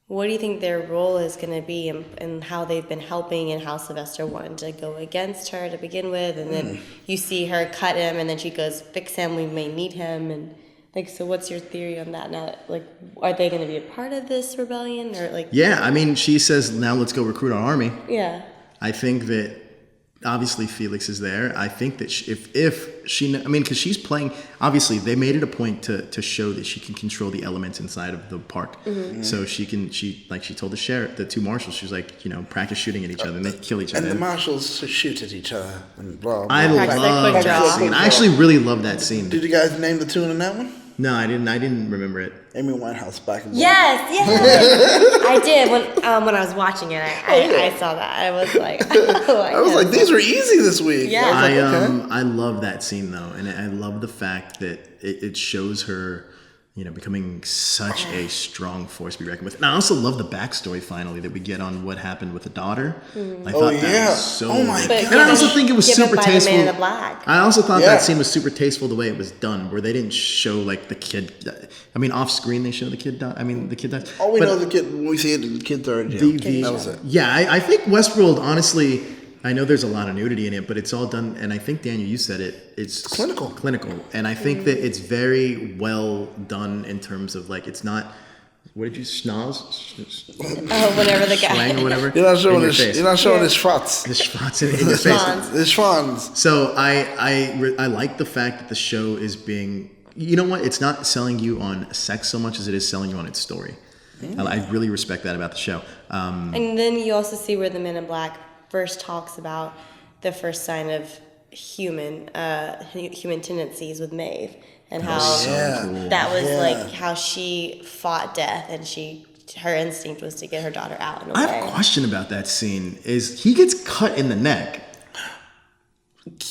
what do you think their role is going to be, and how they've been helping, and how Sylvester wanted to go against her to begin with, and then you see her cut him, and then she goes, "Fix him, we may need him," and like, so what's your theory on that now? Like, are they going to be a part of this rebellion, or like? Yeah, I mean, she says, now let's go recruit our army. Yeah. I think that obviously Felix is there. I think that if she, because she's playing, obviously they made it a point to show that she can control the elements inside of the park. Mm-hmm. So she told the sheriff, the two marshals, she was like, practice shooting at each other and they kill each other. And the marshals shoot at each other and blah, blah. I love that scene. I actually really love that scene. Did you guys name the tune in that one? No, I didn't remember it. Amy Winehouse back in the Yes. I did when I was watching it. I saw that. I was like, I was like, these were easy this week. Yeah. I love that scene though, and I love the fact that it shows her, becoming such a strong force to be reckoned with. And I also love the backstory finally that we get on what happened with the daughter. I thought that was so my good. God. And I also think it was Given super by the tasteful. Man in Black. I also thought Yeah. that scene was super tasteful the way it was done, where they didn't show like the kid. I mean, off screen they show the kid die. I mean, the kid dies. All we But know the kid when we see it, the kids are in jail. That was it. yeah, I think Westworld, honestly, I know there's a lot of nudity in it, but it's all done, and I think, Daniel, you said it, it's Clinical. And I think that it's very well done in terms of, like, it's not, what did you, schnoz? Whenever the guy. Slang or whatever? You're not showing in your his. face. You're not showing his schwatz. The schwatz in your face. Schwanz. His schwanz. So I like the fact that the show is being, you know what, it's not selling you on sex so much as it is selling you on its story. I really respect that about the show. And then you also see where the Men in Black first talks about the first sign of human tendencies with Maeve, and how that was like how she fought death, and her instinct was to get her daughter out. In a I way. have a question about that scene. Is he gets cut in the neck?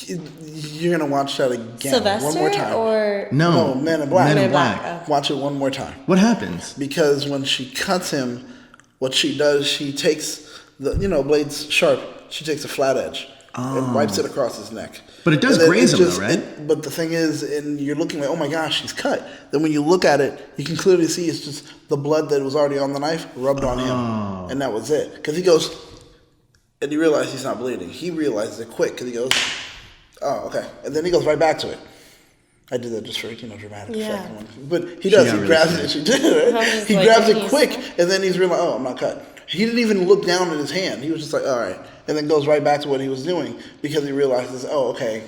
You're gonna watch that again Sylvester one more time. or No, Men in Black. Men in Black. Black. Watch it one more time. What happens? Because when she cuts him, what she does, she takes the blade's sharp. She takes a flat edge and wipes it across his neck. But it does And then graze him, though, right? But the thing is, and you're looking like, oh my gosh, he's cut. Then when you look at it, you can clearly see it's just the blood that was already on the knife rubbed on him, and that was it. Because he goes, and you realize he's not bleeding. He realizes it quick because he goes, oh, okay, and then he goes right back to it. I did that just for dramatic effect. But he does. got He really grabs scared. it. She did it. I was Right? just He like, grabs it "Jeez." quick, and then he's realized, oh, I'm not cut. He didn't even look down at his hand. He was just like, all right, and then goes right back to what he was doing because he realizes, oh, okay,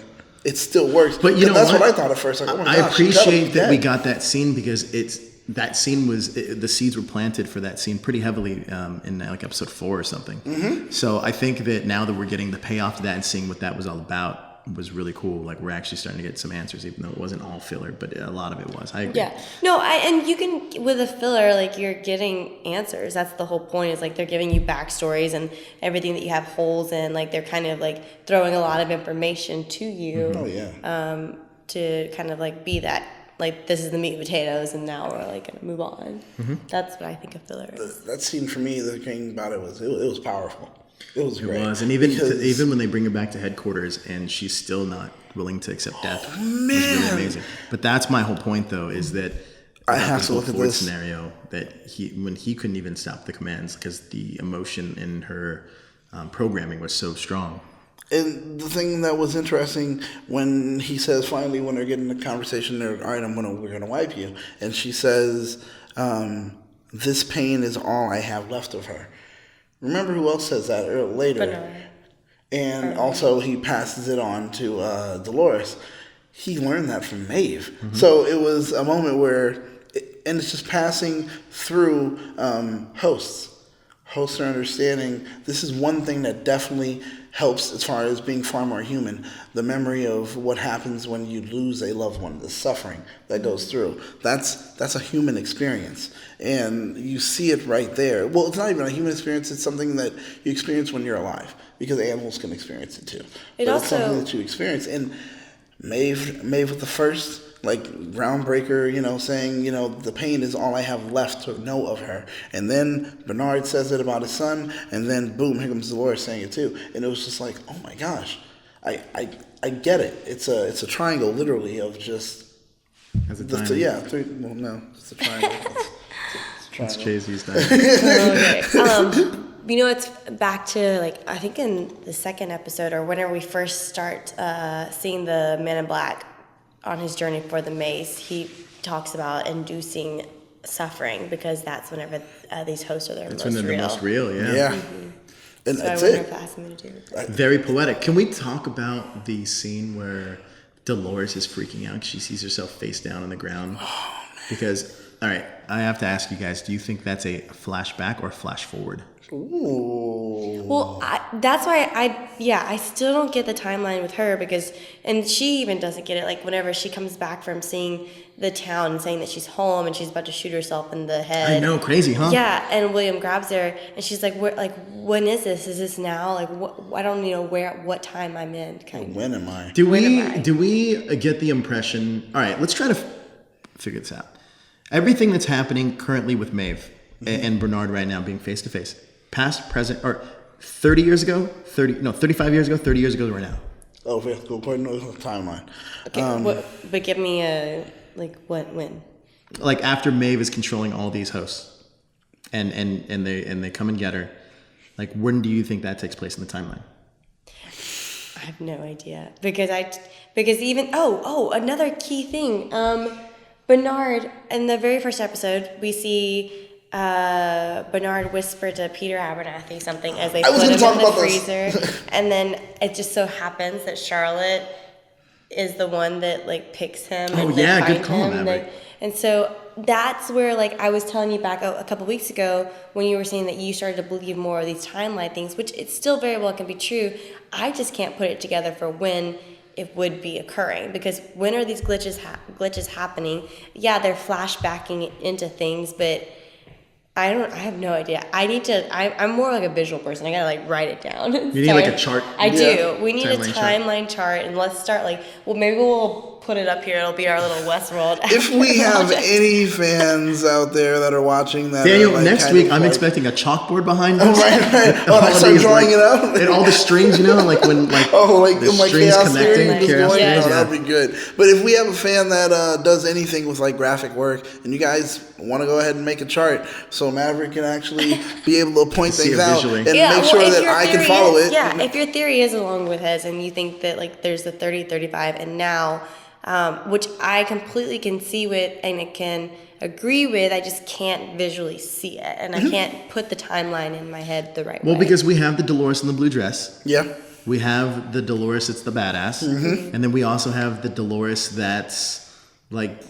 it still works. But you know that's what? what I thought at first. Like, oh my I gosh, she cut him, appreciate he's that we dead. got that scene because the seeds were planted for that scene pretty heavily in like episode 4 or something. Mm-hmm. So I think that now that we're getting the payoff to that and seeing what that was all about was really cool. Like we're actually starting to get some answers, even though it wasn't all filler, but a lot of it was. I agree. Yeah. No, and you can, with a filler, like, you're getting answers. That's the whole point, is like they're giving you backstories and everything that you have holes in. Like they're kind of like throwing a lot of information to you. Oh yeah. To kind of like be that, like, this is the meat and potatoes, and now we're like gonna move on. That's what I think of filler is. That scene for me, the thing about it was powerful. It was great. It was, and even because- when they bring her back to headquarters and she's still not willing to accept death, it was really amazing. But that's my whole point, though, is that I about have this to whole look at Ford this. scenario that when he couldn't even stop the commands because the emotion in her programming was so strong. And the thing that was interesting when he says finally when they're getting the conversation, they're all right, we're gonna wipe you, and she says, "This pain is all I have left of her." Remember who else says that later? Bernard. And also he passes it on to Dolores. He learned that from Maeve. So it was a moment where, and it's just passing through hosts. Hosts are understanding this is one thing that definitely helps as far as being far more human. The memory of what happens when you lose a loved one, the suffering that goes through. That's a human experience. And you see it right there. Well, it's not even a human experience. It's something that you experience when you're alive, because animals can experience it too. But it's something that you experience. And Maeve with the first, like, groundbreaker, saying, the pain is all I have left to know of her. And then Bernard says it about his son, and then boom, here comes Dolores saying it too. And it was just like, oh my gosh, I get it. It's a triangle, literally, of just As a the diamond. yeah, three. Well, no, it's a triangle. That's Jay-Z's diamond. Okay. It's back to, like, I think in the second episode, or whenever we first start seeing the Man in Black on his journey for the mace, he talks about inducing suffering, because that's whenever these hosts are That's most when they're real. the most real, yeah. Yeah. And So that's I wonder it. if that has something to do with it. Very poetic. Can we talk about the scene where Dolores is freaking out? She sees herself face down on the ground. Oh, man. Because, all right, I have to ask you guys, do you think that's a flashback or a flash forward? Ooh. Well, that's why I still don't get the timeline with her, because, and she even doesn't get it, like, whenever she comes back from seeing the town and saying that she's home and she's about to shoot herself in the head. I know, crazy, huh? Yeah, and William grabs her and she's like, when is this? Is this now? Like, I don't know what time I'm in. Kind of. When am I? Do When am I? we get the impression? All right, let's try to figure this out. Everything that's happening currently with Maeve and Bernard right now being face to face, past, present, or 30 years ago, 35 years ago, 30 years ago, right now. Oh, okay, cool. According to the timeline. Okay, but give me a when? Like after Maeve is controlling all these hosts, and they come and get her. Like, when do you think that takes place in the timeline? I have no idea because even another key thing. Bernard, in the very first episode, we see Bernard whisper to Peter Abernathy something as they put him in the freezer, and then it just so happens that Charlotte is the one that like picks him. Oh and yeah, they good find call, him. Maverick. And so that's where like I was telling you back a couple weeks ago when you were saying that you started to believe more of these timeline things, which it still very well can be true. I just can't put it together for when it would be occurring, because when are these glitches happening? Yeah, they're flashbacking into things, but I have no idea. I'm more like a visual person. I gotta like write it down. You need like a chart. I do. We need a Timeline timeline chart, and let's start like, well, maybe we'll put it up here. It'll be our little Westworld. If we have any fans out there that are watching that, Daniel, like, next week I'm expecting a chalkboard behind us. Oh, right. Oh, I start drawing it out. And all the strings, like when the strings chaos connecting. theory Chaos going, theory, that'd be good. But if we have a fan that does anything with like graphic work, and you guys want to go ahead and make a chart so Maverick can actually be able to point See things it out visually. and make sure that I can follow it. Yeah, if your theory is along with his and you think that like there's the 30, 35, and now, which I completely can see with and it can agree with, I just can't visually see it. And I can't put the timeline in my head the right way. Well, because we have the Dolores in the blue dress. Yeah. We have the Dolores that's the badass. And then we also have the Dolores that's like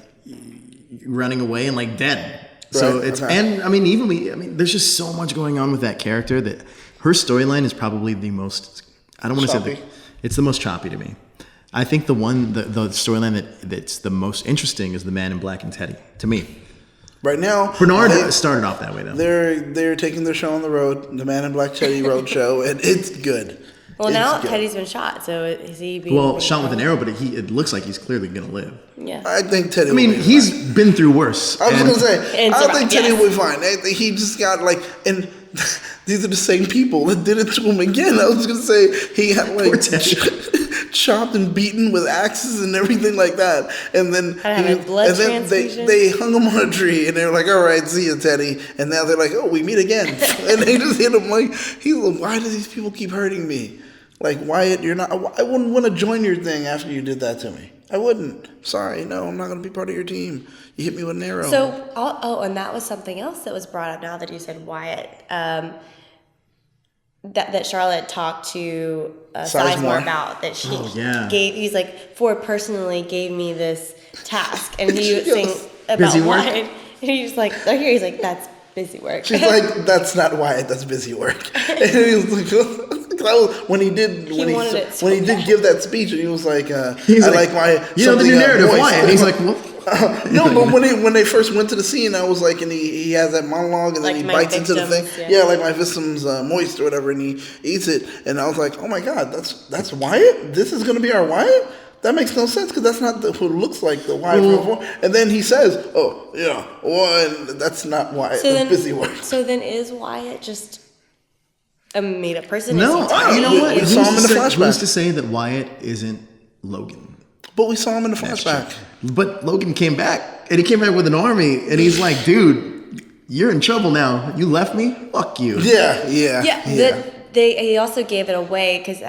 running away and like dead. So Right, it's, okay. and I mean, there's just so much going on with that character that her storyline is probably the most, I don't want to say it's the most choppy to me. I think the storyline that's the most interesting is the Man in Black and Teddy, to me. Right now, Bernard started off that way though. They're taking their show on the road, the Man in Black Teddy Road Show, and it's good. Well, It's now good. Teddy's been shot, so is he being... Shot with an arrow, but it looks like he's clearly going to live. Yeah. I think Teddy. I mean, will be he's fine. been through worse. I was gonna say, And I survive, think Teddy yes. will be fine. He just got like, and these are the same people that did it to him again. I was gonna say he got Poor like Teddy. chopped and beaten with axes and everything like that. And then Had to have a blood transfusion. they hung him on a tree and they were like, "All right, see you, Teddy." And now they're like, "Oh, we meet again." And they just hit him like, he's like, "Why do these people keep hurting me?" Like, Wyatt, you're not. I wouldn't want to join your thing after you did that to me. I wouldn't. Sorry, no, I'm not going to be part of your team. You hit me with an arrow. So, and that was something else that was brought up now that you said Wyatt. That Charlotte talked to Sizemore about, that she gave. He's like, Ford personally gave me this task, and he was saying about busy work. Wyatt. And he's like, he's like, that's busy work. She's like, "That's not Wyatt. That's busy work." And he was like, when he did give that speech, and he was like, he's "I like my the new narrative moist." Wyatt." And he's like, "What?" No, but when they first went to the scene, I was like, and he has that monologue, and then Like he my bites into the thing. victims, Yeah, like my victims moist or whatever, and he eats it, and I was like, "Oh my god, that's Wyatt. This is gonna be our Wyatt." That makes no sense because that's not who looks like the Wyatt from before. And then he says, "Oh yeah, well, that's not Wyatt. So That's then, busy work." So then, is Wyatt just a made-up person? No, Is he you know what? We saw him in the Who's flashback. to say that Wyatt isn't Logan? But we saw him in the flashback. But Logan came back, and he came back with an army, and he's like, "Dude, you're in trouble now. You left me? Fuck you." Yeah. He also gave it away because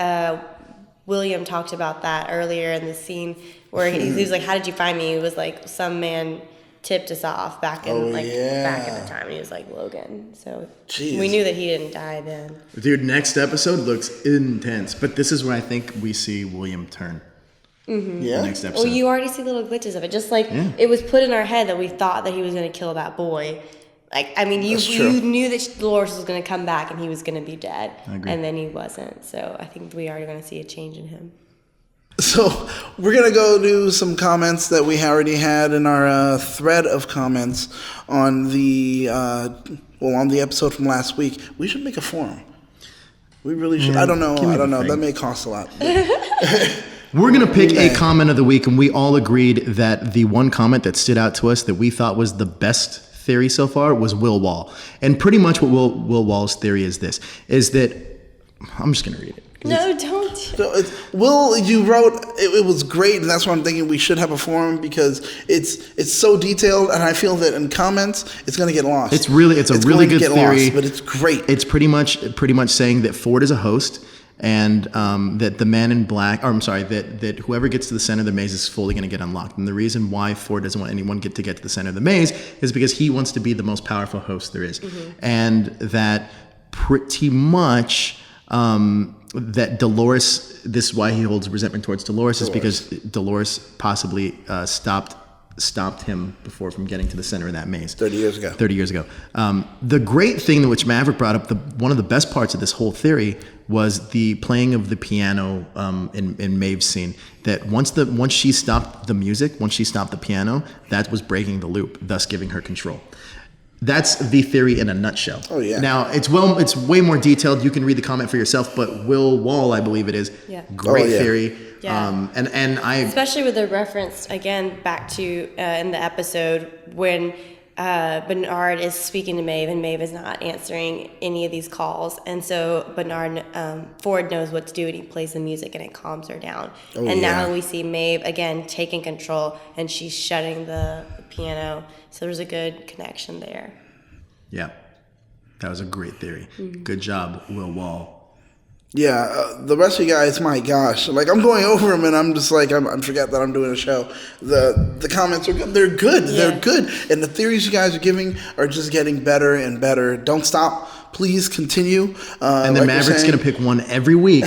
William talked about that earlier in the scene where he was like, "How did you find me?" It was like some man tipped us off back in back at the time, and he was like Logan. So Jeez. we knew that he didn't die then. Dude, next episode looks intense, but this is where I think we see William turn. Yeah. Next episode. Well, you already see little glitches of it, just like it was put in our head that we thought that he was going to kill that boy. Like, I mean, you knew that Dolores was going to come back and he was going to be dead, and then he wasn't. So I think we are going to see a change in him. So we're going to go do some comments that we already had in our thread of comments on the on the episode from last week. We should make a forum. We really should. I don't know. That may cost a lot. We're going to pick a comment of the week, and we all agreed that the one comment that stood out to us that we thought was the best theory so far was Will Wall. And pretty much what Will Wall's theory is this, is that, I'm just going to read it. No, don't. So Will, you wrote it was great, and that's why I'm thinking we should have a forum because it's so detailed, and I feel that in comments it's going to get lost. It's a really good theory, lost, but it's great. It's pretty much saying that Ford is a host, and that the man in black, that whoever gets to the center of the maze is fully going to get unlocked. And the reason why Ford doesn't want anyone to get to the center of the maze is because he wants to be the most powerful host there is, and that pretty much. That Dolores, this is why he holds resentment towards Dolores, is because Dolores possibly stopped him from getting to the center of that maze 30 years ago. The great thing which Maverick brought up, one of the best parts of this whole theory was the playing of the piano in Maeve's scene. That once she stopped the music, once she stopped the piano, that was breaking the loop, thus giving her control. That's the theory in a nutshell. Oh yeah. Now it's way more detailed. You can read the comment for yourself. But Will Wall, I believe it is, great theory. Yeah. And I especially with the reference again back to in the episode when Bernard is speaking to Maeve and Maeve is not answering any of these calls, and so Ford knows what to do and he plays the music and it calms her down. Now we see Maeve again taking control and she's shutting the piano. So there's a good connection there. Yeah. That was a great theory. Good job, Will Wall. Yeah, the rest of you guys, my gosh, like I'm going over them and I'm just like, I forget that I'm doing a show. The comments are good. They're good. Yeah. They're good. And the theories you guys are giving are just getting better and better. Don't stop. Please continue. And then Maverick's going to pick one every week.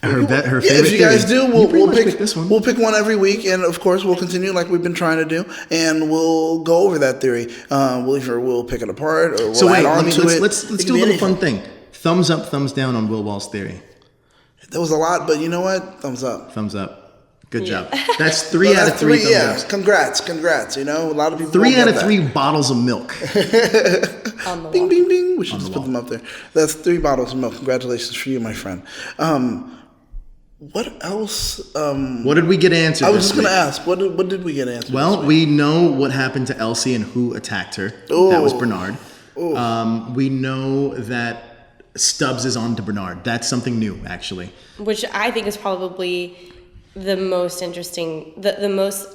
Her favorite if you guys theory. do, we'll pick this one. We'll pick one every week, and of course we'll continue like we've been trying to do, and we'll go over that theory. We'll pick it apart, or we'll add on to it. Let's do a little fun thing. Thumbs up, thumbs down on Will Wall's theory. There was a lot, but you know what? Thumbs up. Thumbs up. Good job. That's 3 out of 3 thumbs up. Congrats. You know, a lot of people. 3 out of 3 bottles of milk. Bing, bing, bing. We should just put them up there. That's 3 bottles of milk. Congratulations for you, my friend. What else? What did we get answered? I was just going to ask. What did we get answered? Well, we know what happened to Elsie and who attacked her. That was Bernard. We know that Stubbs is on to Bernard. That's something new, actually. Which I think is probably the most interesting, the most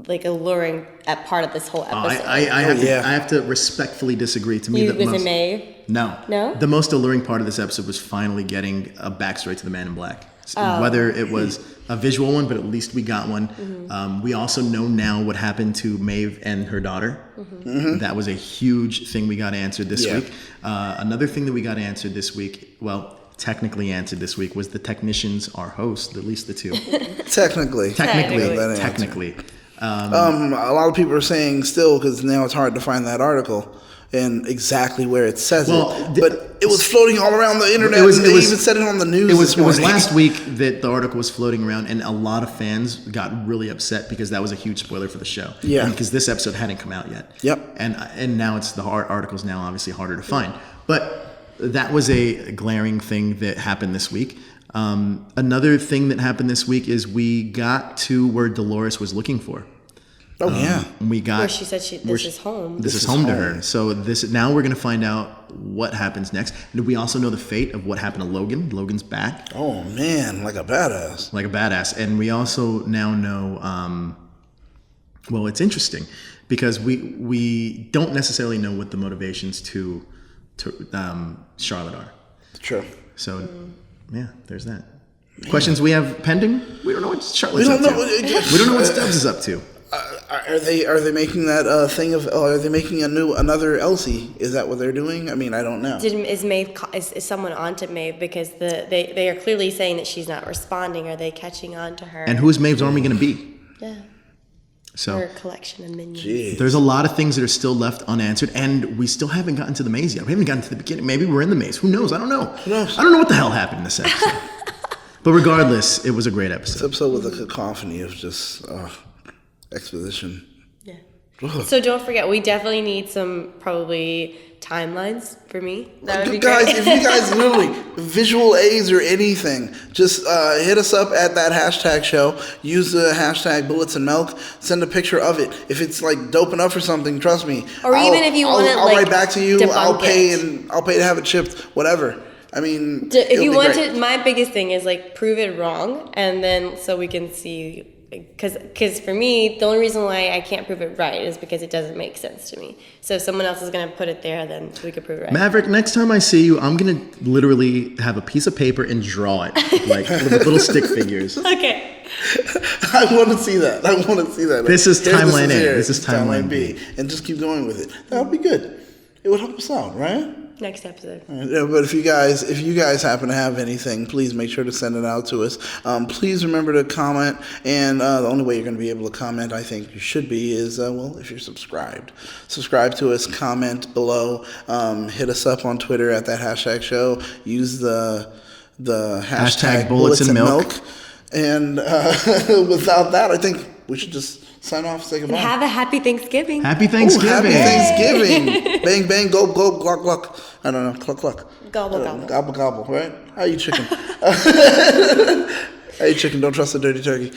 like alluring part of this whole episode. I have to respectfully disagree. To me, was it Maeve? No. The most alluring part of this episode was finally getting a backstory to the Man in Black. Whether it was a visual one, but at least we got one. We also know now what happened to Maeve and her daughter. That was a huge thing we got answered this week. Another thing that we got answered this week, well, technically answered this week, was the technicians are hosts, at least the 2. Technically. A lot of people are saying still, because now it's hard to find that article and exactly where it says it. But it was floating all around the internet. They even said it on the news this morning. It was last week that the article was floating around, and a lot of fans got really upset because that was a huge spoiler for the show. Yeah. Because this episode hadn't come out yet. Yep. And now it's the article's now obviously harder to find. But that was a glaring thing that happened this week. Another thing that happened this week is we got to where Dolores was looking for. We got where she said this is home. This is home to her. So now we're going to find out what happens next. And we also know the fate of what happened to Logan. Logan's back. Oh man, like a badass. And we also now know. Well, it's interesting because we don't necessarily know what the motivations to Charlotte are. True. So yeah, there's that. Questions we have pending? We don't know what Charlotte's up to. We don't know what Stubbs is up to. Are they making that thing of? Are they making another Elsie? Is that what they're doing? I mean, I don't know. Is someone onto Maeve because they are clearly saying that she's not responding? Are they catching on to her? And who is Maeve's army going to be? Yeah. So her collection of minions. Geez. There's a lot of things that are still left unanswered, and we still haven't gotten to the maze yet. We haven't gotten to the beginning. Maybe we're in the maze. Who knows? I don't know. Who knows? I don't know what the hell happened in this episode. But regardless, it was a great episode. This episode with a cacophony of just exposition. Yeah. So don't forget, we definitely need some probably timelines for me. That would be Guys, great. if you guys literally visual aids or anything, just hit us up at that hashtag show. Use the hashtag bullets and milk. Send a picture of it. If it's like dope enough or something, trust me. Or even if you want to, I'll like, write back to you. I'll debunk pay it. I'll pay to have it shipped. Whatever. I mean, If you want great. to, my biggest thing is like prove it wrong, and then so we can see. Because for me, the only reason why I can't prove it right is because it doesn't make sense to me. So if someone else is going to put it there, then we could prove it right. Maverick, next time I see you, I'm going to literally have a piece of paper and draw it, like with little stick figures. Okay. I want to see that. This is Here, timeline A. here. This is timeline B. And just keep going with it. That would be good. It would help us out, right? Next episode. Yeah, but if you guys happen to have anything, please make sure to send it out to us. Please remember to comment, and the only way you're going to be able to comment, I think you should be, is if you're subscribed. Subscribe to us, comment below, hit us up on Twitter at that hashtag show. Use the hashtag bullets and milk. And without that, I think we should just sign off, say goodbye. And have a happy Thanksgiving. Happy Thanksgiving. Ooh, happy Thanksgiving. Bang, bang, go, go, gluck, gluck. I don't know, cluck, cluck. Gobble, gobble. Gobble, gobble, right? How you chicken? How you chicken? Don't trust the dirty turkey.